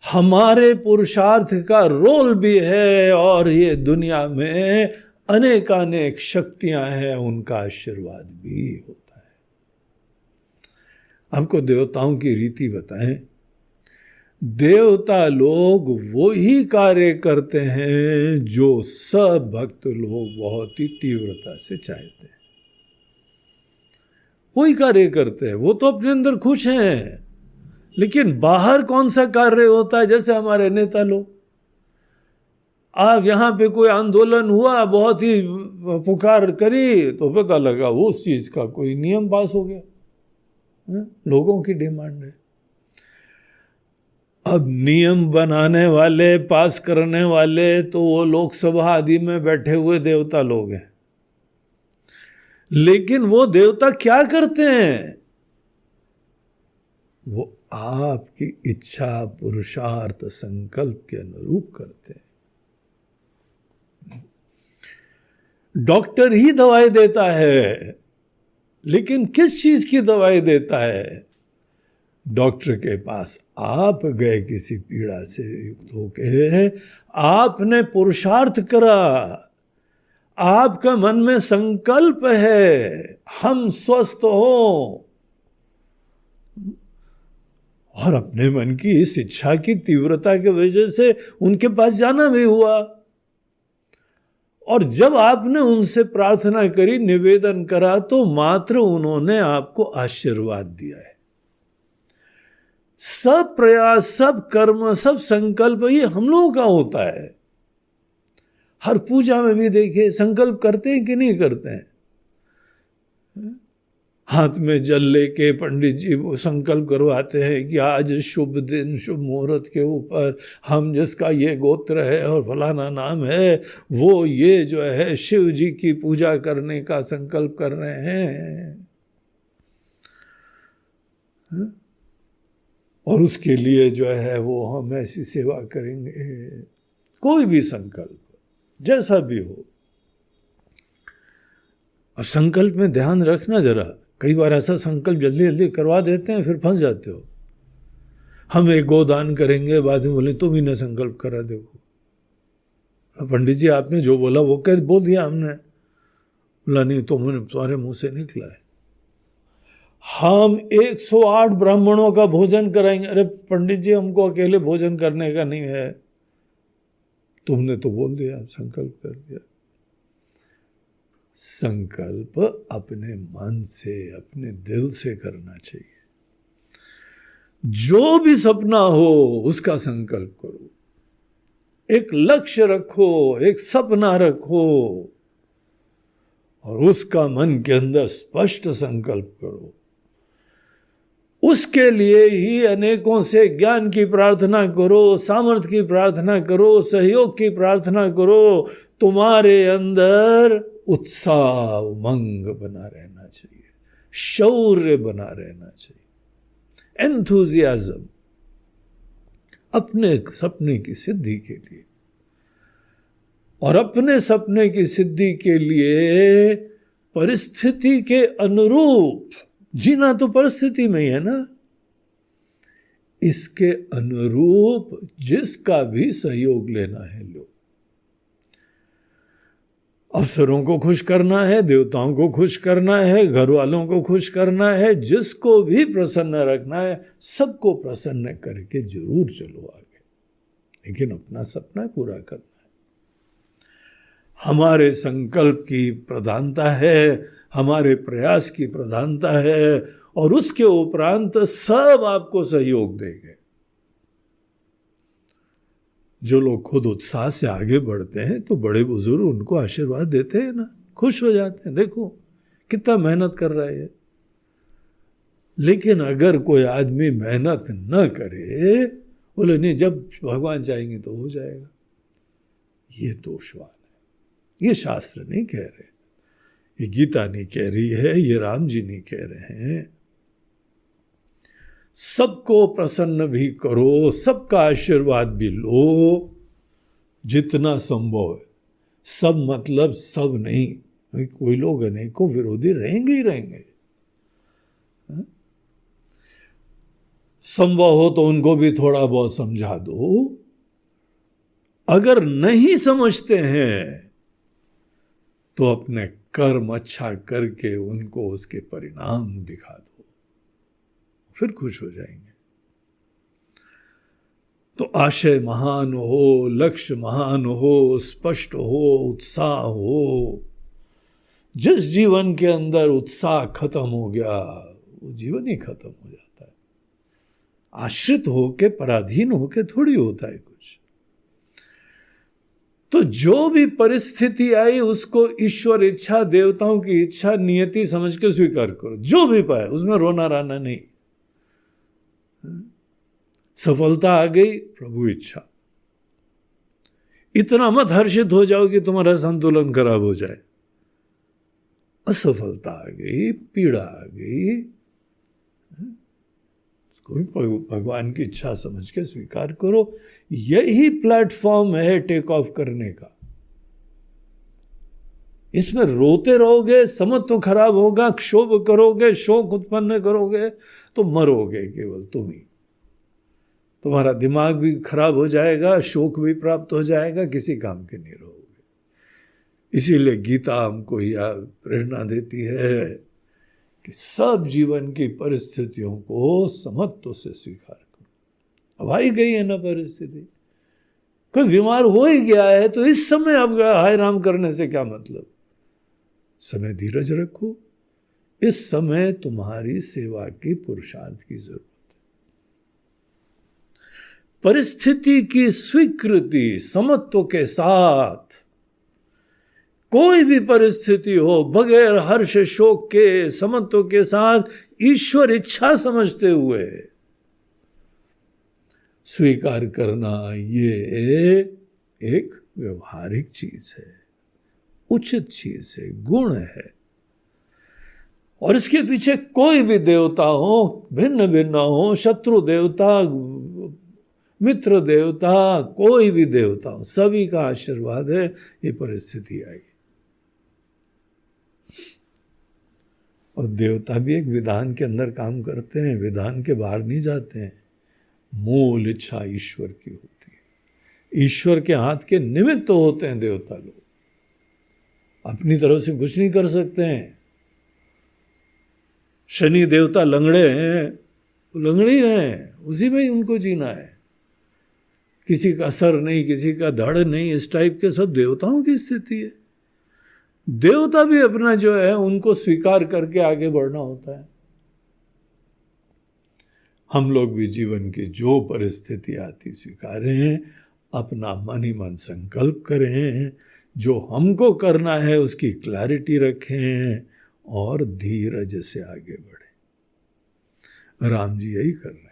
हमारे पुरुषार्थ का रोल भी है, और ये दुनिया में अनेकानेक शक्तियां हैं, उनका आशीर्वाद भी होता है। आपको देवताओं की रीति बताएं। देवता लोग वो ही कार्य करते हैं जो सब भक्त लोग बहुत ही तीव्रता से चाहते हैं, वही कार्य करते हैं। वो तो अपने अंदर खुश हैं, लेकिन बाहर कौन सा कार्य होता है? जैसे हमारे नेता लोग, आप यहां पे कोई आंदोलन हुआ, बहुत ही पुकार करी, तो पता लगा वो उस चीज का कोई नियम पास हो गया, लोगों की डिमांड है। अब नियम बनाने वाले, पास करने वाले तो वो लोकसभा आदि में बैठे हुए देवता लोग हैं, लेकिन वो देवता क्या करते हैं? वो आपकी इच्छा, पुरुषार्थ, संकल्प के अनुरूप करते हैं। डॉक्टर ही दवाई देता है, लेकिन किस चीज की दवाई देता है? डॉक्टर के पास आप गए किसी पीड़ा से युक्त होके, आपने पुरुषार्थ करा, आपका मन में संकल्प है हम स्वस्थ हों, और अपने मन की इस इच्छा की तीव्रता की वजह से उनके पास जाना भी हुआ, और जब आपने उनसे प्रार्थना करी, निवेदन करा, तो मात्र उन्होंने आपको आशीर्वाद दिया है। सब प्रयास, सब कर्म, सब संकल्प ये हम लोगों का होता है। हर पूजा में भी देखिए, संकल्प करते हैं कि नहीं करते हैं? हाथ में जल लेके पंडित जी वो संकल्प करवाते हैं कि आज शुभ दिन, शुभ मुहूर्त के ऊपर हम जिसका ये गोत्र है और फलाना नाम है, वो ये जो है शिव जी की पूजा करने का संकल्प कर रहे हैं, और उसके लिए जो है वो हम ऐसी सेवा करेंगे। कोई भी संकल्प जैसा भी हो, और संकल्प में ध्यान रखना जरा, कई बार ऐसा संकल्प जल्दी जल्दी करवा देते हैं, फिर फंस जाते हो। हम एक गोदान करेंगे, बाद में बोले तुम ही ने संकल्प करा, देखो पंडित जी आपने जो बोला वो बोल दिया हमने। बोला नहीं, तुम्हारे मुंह से निकला है। हम 108 ब्राह्मणों का भोजन कराएंगे। अरे पंडित जी, हमको अकेले भोजन करने का नहीं है। तुमने तो बोल दिया, संकल्प कर दिया। संकल्प अपने मन से, अपने दिल से करना चाहिए। जो भी सपना हो उसका संकल्प करो, एक लक्ष्य रखो, एक सपना रखो और उसका मन के अंदर स्पष्ट संकल्प करो। उसके लिए ही अनेकों से ज्ञान की प्रार्थना करो, सामर्थ्य की प्रार्थना करो, सहयोग की प्रार्थना करो। तुम्हारे अंदर उत्साह, उमंग बना रहना चाहिए, शौर्य बना रहना चाहिए, एंथुजियाज्म अपने सपने की सिद्धि के लिए। और अपने सपने की सिद्धि के लिए परिस्थिति के अनुरूप जीना तो परिस्थिति में ही है ना, इसके अनुरूप जिसका भी सहयोग लेना है लो। अफसरों को खुश करना है, देवताओं को खुश करना है, घर वालों को खुश करना है, जिसको भी प्रसन्न रखना है, सबको प्रसन्न करके जरूर चलो आगे। लेकिन अपना सपना पूरा करना है। हमारे संकल्प की प्रधानता है, हमारे प्रयास की प्रधानता है, और उसके उपरांत सब आपको सहयोग देंगे। जो लोग खुद उत्साह से आगे बढ़ते हैं तो बड़े बुजुर्ग उनको आशीर्वाद देते हैं ना, खुश हो जाते हैं, देखो कितना मेहनत कर रहा है। लेकिन अगर कोई आदमी मेहनत न करे, बोले नहीं जब भगवान चाहेंगे तो हो जाएगा, ये दोषवान है। ये शास्त्र नहीं कह रहे, ये गीता नहीं कह रही है, ये राम जी नहीं कह रहे हैं। सबको प्रसन्न भी करो, सबका आशीर्वाद भी लो जितना संभव है। सब मतलब सब नहीं, कोई लोग अनेकों विरोधी रहेंगे ही रहेंगे। संभव हो तो उनको भी थोड़ा बहुत समझा दो। अगर नहीं समझते हैं तो अपने कर्म अच्छा करके उनको उसके परिणाम दिखा दो, फिर खुश हो जाएंगे। तो आशय महान हो, लक्ष्य महान हो, स्पष्ट हो, उत्साह हो। जिस जीवन के अंदर उत्साह खत्म हो गया, वो जीवन ही खत्म हो जाता है। आश्रित होके, पराधीन होके थोड़ी होता है कुछ। तो जो भी परिस्थिति आई उसको ईश्वर इच्छा, देवताओं की इच्छा, नियति समझ के स्वीकार करो। जो भी पाए उसमें रोना राना नहीं। सफलता आ गई, प्रभु इच्छा। इतना मत हर्षित हो जाओ कि तुम्हारा संतुलन खराब हो जाए। असफलता आ गई, पीड़ा आ गई, उसको भी भगवान की इच्छा समझ के स्वीकार करो। यही प्लेटफॉर्म है टेक ऑफ करने का। इसमें रोते रहोगे, समझ तो खराब होगा, क्षोभ करोगे, शोक उत्पन्न करोगे तो मरोगे केवल तुम ही। तुम्हारा दिमाग भी खराब हो जाएगा, शोक भी प्राप्त हो जाएगा, किसी काम के नहीं रहोगे। इसीलिए गीता हमको यह प्रेरणा देती है कि सब जीवन की परिस्थितियों को समत्व से स्वीकार करो। अब आई गई है ना परिस्थिति, कोई बीमार हो ही गया है तो इस समय अब हाय राम करने से क्या मतलब। समय धीरज रखो, इस समय तुम्हारी सेवा की पुरुषार्थ की जरूरत है। परिस्थिति की स्वीकृति समत्व के साथ, कोई भी परिस्थिति हो बगैर हर्ष शोक के, समत्व के साथ ईश्वर इच्छा समझते हुए स्वीकार करना, ये एक व्यवहारिक चीज है, उचित चीज है, गुण है। और इसके पीछे कोई भी देवता हो, भिन्न भिन्न हो, शत्रु देवता, मित्र देवता, कोई भी देवता हो, सभी का आशीर्वाद है ये परिस्थिति आई। और देवता भी एक विधान के अंदर काम करते हैं, विधान के बाहर नहीं जाते हैं। मूल इच्छा ईश्वर की होती है, ईश्वर के हाथ के निमित्त तो होते हैं देवता लोग, अपनी तरफ से कुछ नहीं कर सकते हैं। शनि देवता लंगड़े हैं, वो लंगड़े ही रहे, उसी में ही उनको जीना है। किसी का सर नहीं, किसी का धड़ नहीं, इस टाइप के सब देवताओं की स्थिति है। देवता भी अपना जो है उनको स्वीकार करके आगे बढ़ना होता है। हम लोग भी जीवन की जो परिस्थिति आती स्वीकारें, अपना मन ही मन संकल्प करें, जो हमको करना है उसकी क्लैरिटी रखें और धीरज से आगे बढ़े। राम जी यही कर रहे हैं।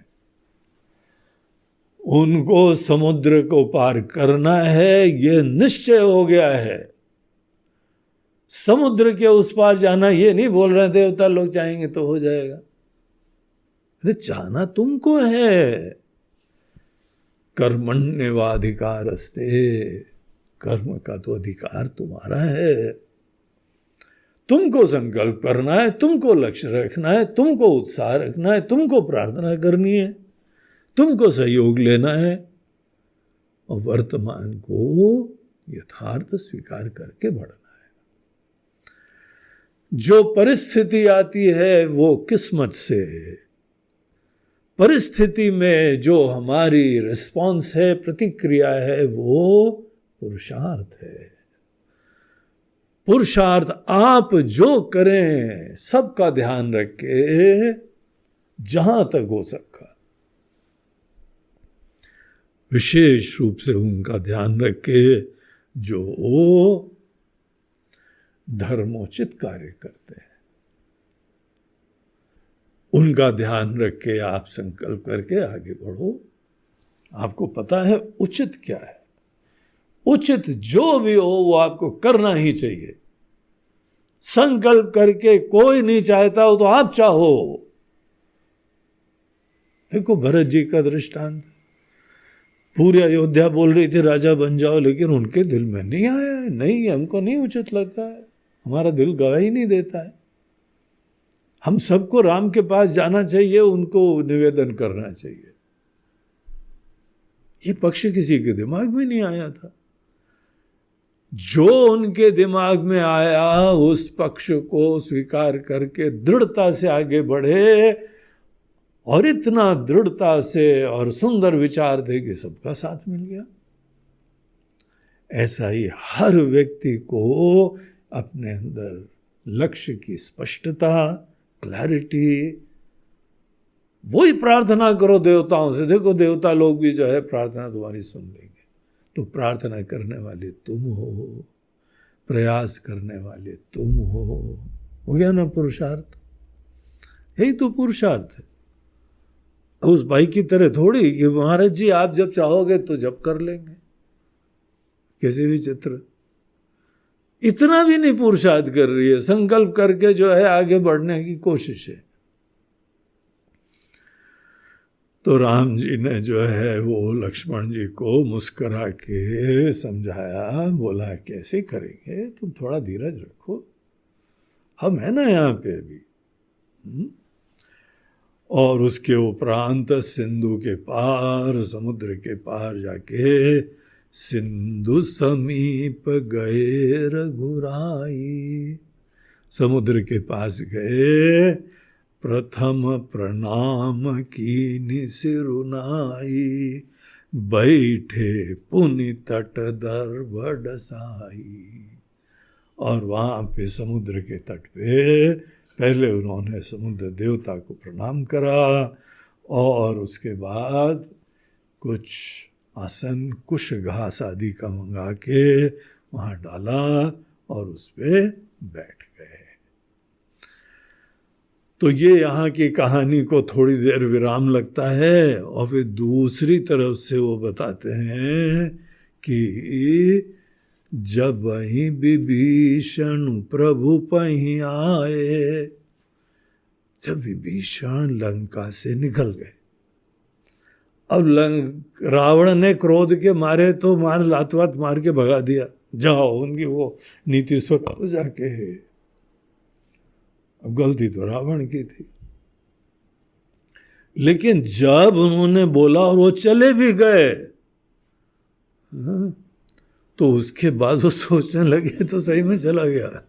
उनको समुद्र को पार करना है, ये निश्चय हो गया है। समुद्र के उस पार जाना, ये नहीं बोल रहे देवता लोग चाहेंगे तो हो जाएगा। अरे चाहना तुमको है। कर्मण्येवाधिकारस्ते, कर्म का तो अधिकार तुम्हारा है। तुमको संकल्प करना है, तुमको लक्ष्य रखना है, तुमको उत्साह रखना है, तुमको प्रार्थना करनी है, तुमको सहयोग लेना है और वर्तमान को यथार्थ स्वीकार करके बढ़ना है। जो परिस्थिति आती है वो किस्मत से, परिस्थिति में जो हमारी रिस्पॉन्स है, प्रतिक्रिया है, वो पुरुषार्थ है। पुरुषार्थ आप जो करें सबका ध्यान रख के जहां तक हो सका विशेष रूप से उनका ध्यान रख के जो धर्मोचित कार्य करते हैं, उनका ध्यान रख के आप संकल्प करके आगे बढ़ो। आपको पता है उचित क्या है। उचित जो भी हो वो आपको करना ही चाहिए। संकल्प करके कोई नहीं चाहता हो तो आप चाहो। देखो भरत जी का दृष्टांत, पूरी अयोध्या बोल रही थी राजा बन जाओ, लेकिन उनके दिल में नहीं आया है, नहीं हमको नहीं उचित लगता है, हमारा दिल गवाही नहीं देता है। हम सबको राम के पास जाना चाहिए, उनको निवेदन करना चाहिए। ये पक्ष किसी के दिमाग में नहीं आया था। जो उनके दिमाग में आया उस पक्ष को स्वीकार करके दृढ़ता से आगे बढ़े, और इतना दृढ़ता से और सुंदर विचार थे कि सबका साथ मिल गया। ऐसा ही हर व्यक्ति को अपने अंदर लक्ष्य की स्पष्टता, क्लैरिटी, वही प्रार्थना करो देवताओं से। देखो देवता लोग भी जो है प्रार्थना तुम्हारी सुन लेंगे। तो प्रार्थना करने वाले तुम हो, प्रयास करने वाले तुम हो गया ना पुरुषार्थ। यही तो पुरुषार्थ है। उस भाई की तरह थोड़ी कि महाराज जी आप जब चाहोगे तो जब कर लेंगे, कैसे भी चित्र। इतना भी नहीं पुरुषार्थ कर रही है, संकल्प करके जो है आगे बढ़ने की कोशिश है। तो राम जी ने जो है वो लक्ष्मण जी को मुस्कुरा के समझाया, बोला कैसे करेंगे, तुम थोड़ा धीरज रखो, हम है ना यहाँ पे अभी। और उसके उपरांत सिंधु के पार, समुद्र के पार जाके सिंधु समीप गए रघुराई। समुद्र के पास गए, प्रथम प्रणाम कीनि सिरुनाई, बैठे पुनि तट दर बडसाई। और वहाँ पे समुद्र के तट पे पहले उन्होंने समुद्र देवता को प्रणाम करा, और उसके बाद कुछ आसन, कुश घास आदि का मंगा के वहाँ डाला और उस पे बैठ गए। तो ये यहाँ की कहानी को थोड़ी देर विराम लगता है, और फिर दूसरी तरफ से वो बताते हैं कि जब ही विभीषण प्रभु पहीं आए, जब विभीषण लंका से निकल गए। अब रावण ने क्रोध के मारे तो मार लात वात मार के भगा दिया, जाओ, उनकी वो नीति सुनो जाके। अब गलती तो रावण की थी, लेकिन जब उन्होंने बोला और वो चले भी गए, तो उसके बाद वो सोचने लगे तो सही में चला गया।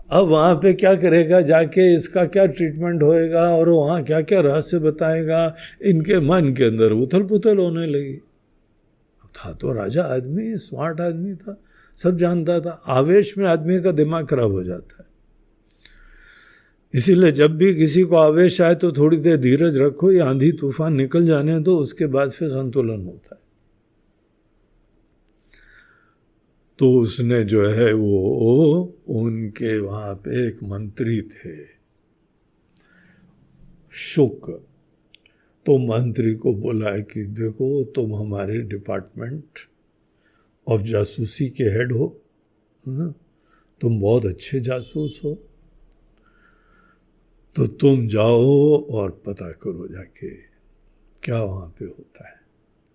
अब वहाँ पे क्या करेगा जाके, इसका क्या ट्रीटमेंट होएगा और वहाँ क्या क्या रहस्य बताएगा, इनके मन के अंदर उथल पुथल होने लगी। अब था तो राजा आदमी, स्मार्ट आदमी था, सब जानता था, आवेश में आदमी का दिमाग खराब हो जाता है। इसीलिए जब भी किसी को आवेश आए तो थोड़ी देर धीरज रखो, ये आंधी तूफान निकल जाने दो, उसके बाद फिर संतुलन होता है। तो उसने जो है वो उनके वहां पे एक मंत्री थे शुक, तो मंत्री को बोला है कि देखो तुम हमारे डिपार्टमेंट ऑफ जासूसी के हेड हो, तुम बहुत अच्छे जासूस हो, तो तुम जाओ और पता करो जाके क्या वहाँ पे होता है।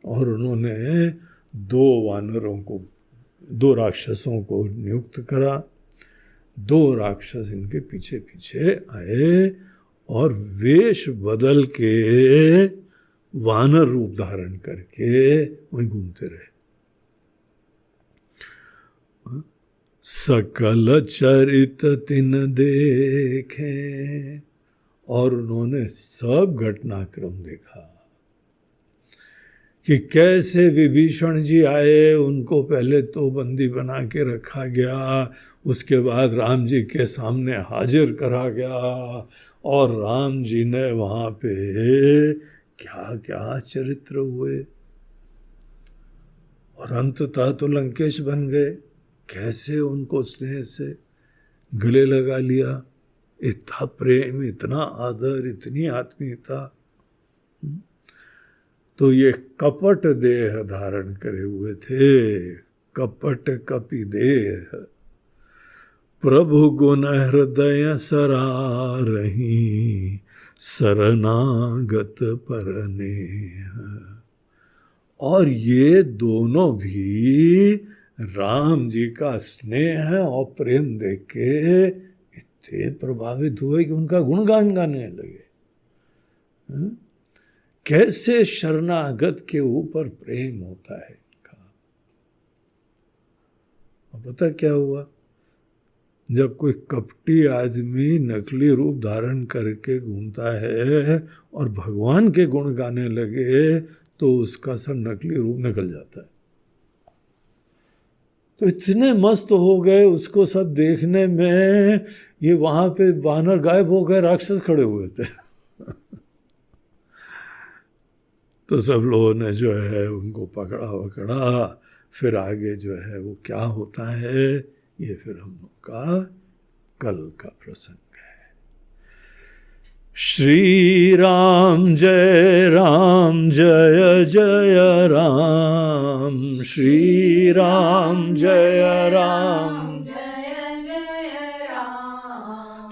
और उन्होंने दो राक्षसों को नियुक्त करा। 2 राक्षस इनके पीछे पीछे आए और वेश बदल के वानर रूप धारण करके वहीं घूमते रहे। सकल चरित तिन देखे, और उन्होंने सब घटनाक्रम देखा कि कैसे विभीषण जी आए, उनको पहले तो बंदी बना के रखा गया, उसके बाद राम जी के सामने हाजिर करा गया, और राम जी ने वहाँ पे क्या क्या चरित्र हुए, और अंततः तो लंकेश बन गए। कैसे उनको स्नेह से गले लगा लिया, इतना प्रेम, इतना आदर, इतनी आत्मीयता। तो ये कपट देह धारण करे हुए थे, कपट कपि देह, प्रभु गुण हृदय सरारही, शरणागत परनेह। और ये दोनों भी राम जी का स्नेह और प्रेम देख के इतने प्रभावित हुए कि उनका गुणगान गाने लगे। कैसे शरणागत के ऊपर प्रेम होता है इनका। और पता क्या हुआ, जब कोई कपटी आदमी नकली रूप धारण करके घूमता है और भगवान के गुण गाने लगे तो उसका सब नकली रूप निकल जाता है। तो इतने मस्त हो गए उसको सब देखने में, ये वहां पे वानर गायब हो गए, राक्षस खड़े हुए थे। तो सब लोगों ने जो है उनको पकड़ा, फिर आगे जो है वो क्या होता है ये फिर हम लोग का कल का प्रसंग है। श्री राम जय जय राम, श्री राम जय राम,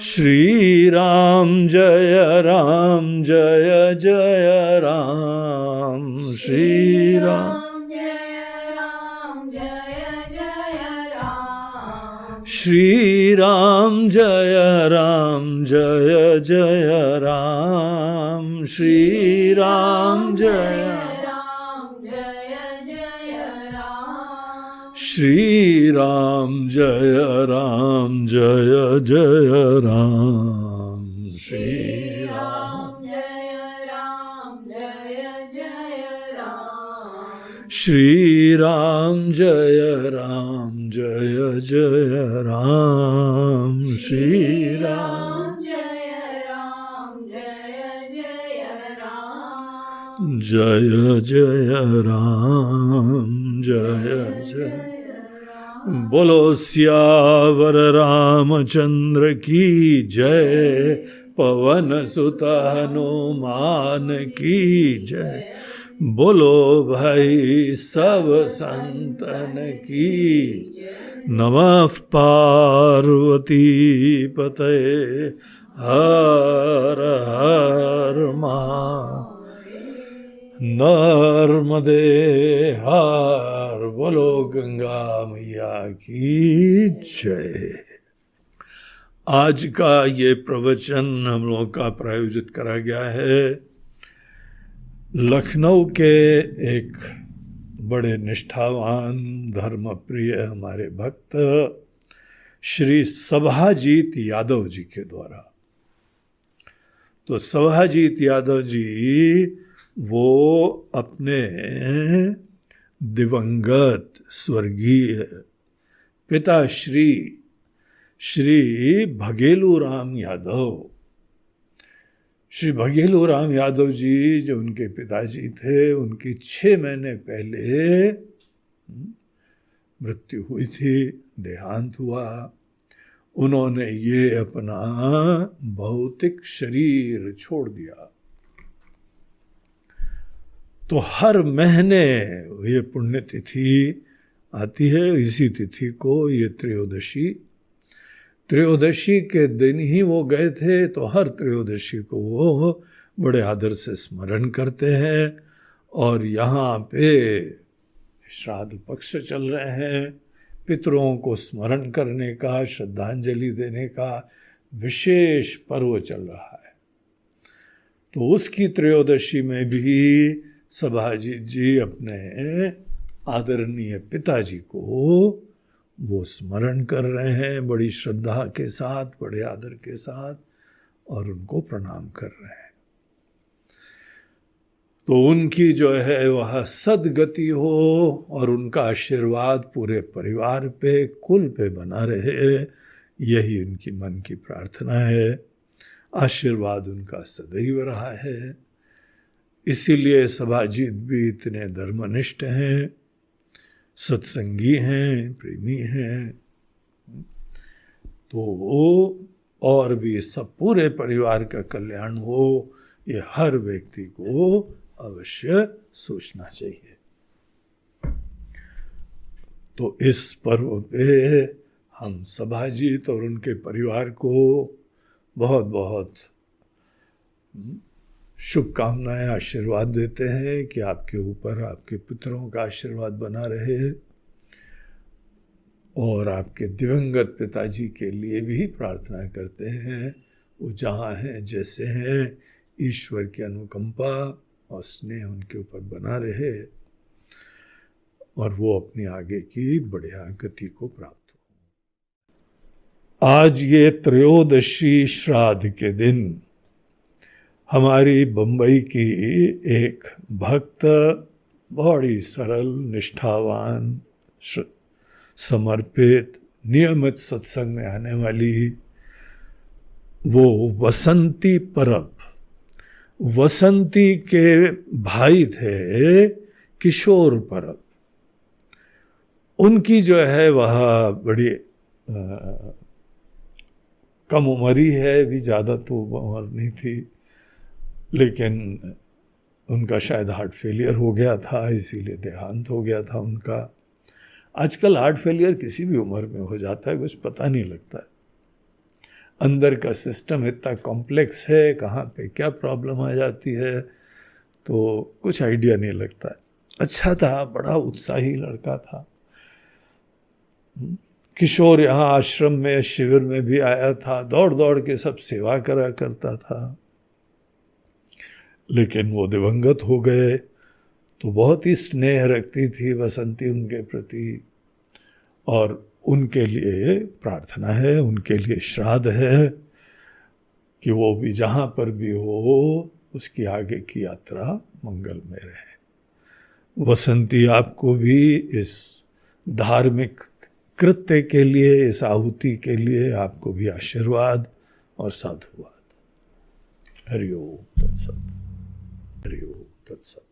श्री राम जय जय राम, श्री राम, श्री राम जय जय राम, श्री राम जय, श्री राम जय जय राम, श्री राम, श्री राम जय जय राम, श्री राम जय जय राम, जय जय। बोलो सियावर रामचंद्र की जय, पवन सुत हनुमान की जय, बोलो भाई सब संतन की। नमः पार्वती पतये हर हर महादेव, नर्मदे हर, बोलो गंगा मैया की जय। आज का ये प्रवचन हम लोग का प्रायोजित करा गया है लखनऊ के एक बड़े निष्ठावान धर्मप्रिय हमारे भक्त श्री सभाजीत यादव जी के द्वारा। तो सभाजीत यादव जी वो अपने दिवंगत स्वर्गीय पिताश्री श्री भगेलू राम यादव, श्री भगेलू राम यादव जी जो उनके पिताजी थे, उनकी 6 महीने पहले मृत्यु हुई थी, देहांत हुआ। उन्होंने ये अपना भौतिक शरीर छोड़ दिया। तो हर महीने ये पुण्यतिथि आती है, इसी तिथि को ये त्रयोदशी के दिन ही वो गए थे। तो हर त्रयोदशी को वो बड़े आदर से स्मरण करते हैं। और यहाँ पे श्राद्ध पक्ष चल रहे हैं, पितरों को स्मरण करने का, श्रद्धांजलि देने का विशेष पर्व चल रहा है। तो उसकी त्रयोदशी में भी सभाजीत जी अपने आदरणीय पिताजी को वो स्मरण कर रहे हैं बड़ी श्रद्धा के साथ, बड़े आदर के साथ, और उनको प्रणाम कर रहे हैं। तो उनकी जो है वह सद्गति हो और उनका आशीर्वाद पूरे परिवार पे, कुल पे बना रहे, यही उनकी मन की प्रार्थना है। आशीर्वाद उनका सदैव रहा है। इसीलिए सभाजीत भी इतने धर्मनिष्ठ हैं, सत्संगी हैं, प्रेमी हैं। तो और भी सब पूरे परिवार का कल्याण हो, ये हर व्यक्ति को अवश्य सोचना चाहिए। तो इस पर्व पे हम सभाजीत और उनके परिवार को बहुत बहुत शुभकामनाएं, आशीर्वाद देते हैं कि आपके ऊपर आपके पुत्रों का आशीर्वाद बना रहे। और आपके दिवंगत पिताजी के लिए भी प्रार्थना करते हैं, वो जहाँ हैं जैसे हैं, ईश्वर की अनुकंपा और स्नेह उनके ऊपर बना रहे और वो अपनी आगे की बढ़िया गति को प्राप्त हो। आज ये त्रयोदशी श्राद्ध के दिन हमारी बम्बई की एक भक्त, बड़ी सरल, निष्ठावान, समर्पित, नियमित सत्संग में आने वाली, वो वसंती परब, वसंती के भाई थे किशोर परब। उनकी जो है वह बड़ी कम उम्र ही है, भी ज़्यादा तो उम्र नहीं थी, लेकिन उनका शायद हार्ट फेलियर हो गया था, इसीलिए देहांत हो गया था उनका। आजकल हार्ट फेलियर किसी भी उम्र में हो जाता है, कुछ पता नहीं लगता है। अंदर का सिस्टम इतना कॉम्प्लेक्स है, कहाँ पे क्या प्रॉब्लम आ जाती है तो कुछ आइडिया नहीं लगता है। अच्छा था, बड़ा उत्साही लड़का था। किशोर यहाँ आश्रम में, शिविर में भी आया था, दौड़ दौड़ के सब सेवा करा करता था। लेकिन वो दिवंगत हो गए। तो बहुत ही स्नेह रखती थी वसंती उनके प्रति, और उनके लिए प्रार्थना है, उनके लिए श्राद्ध है कि वो भी जहाँ पर भी हो, उसकी आगे की यात्रा मंगल में रहे। वसंती, आपको भी इस धार्मिक कृत्य के लिए, इस आहुति के लिए आपको भी आशीर्वाद और साधुवाद। हरि ओम तत्सत। हरि ओम तत्सत।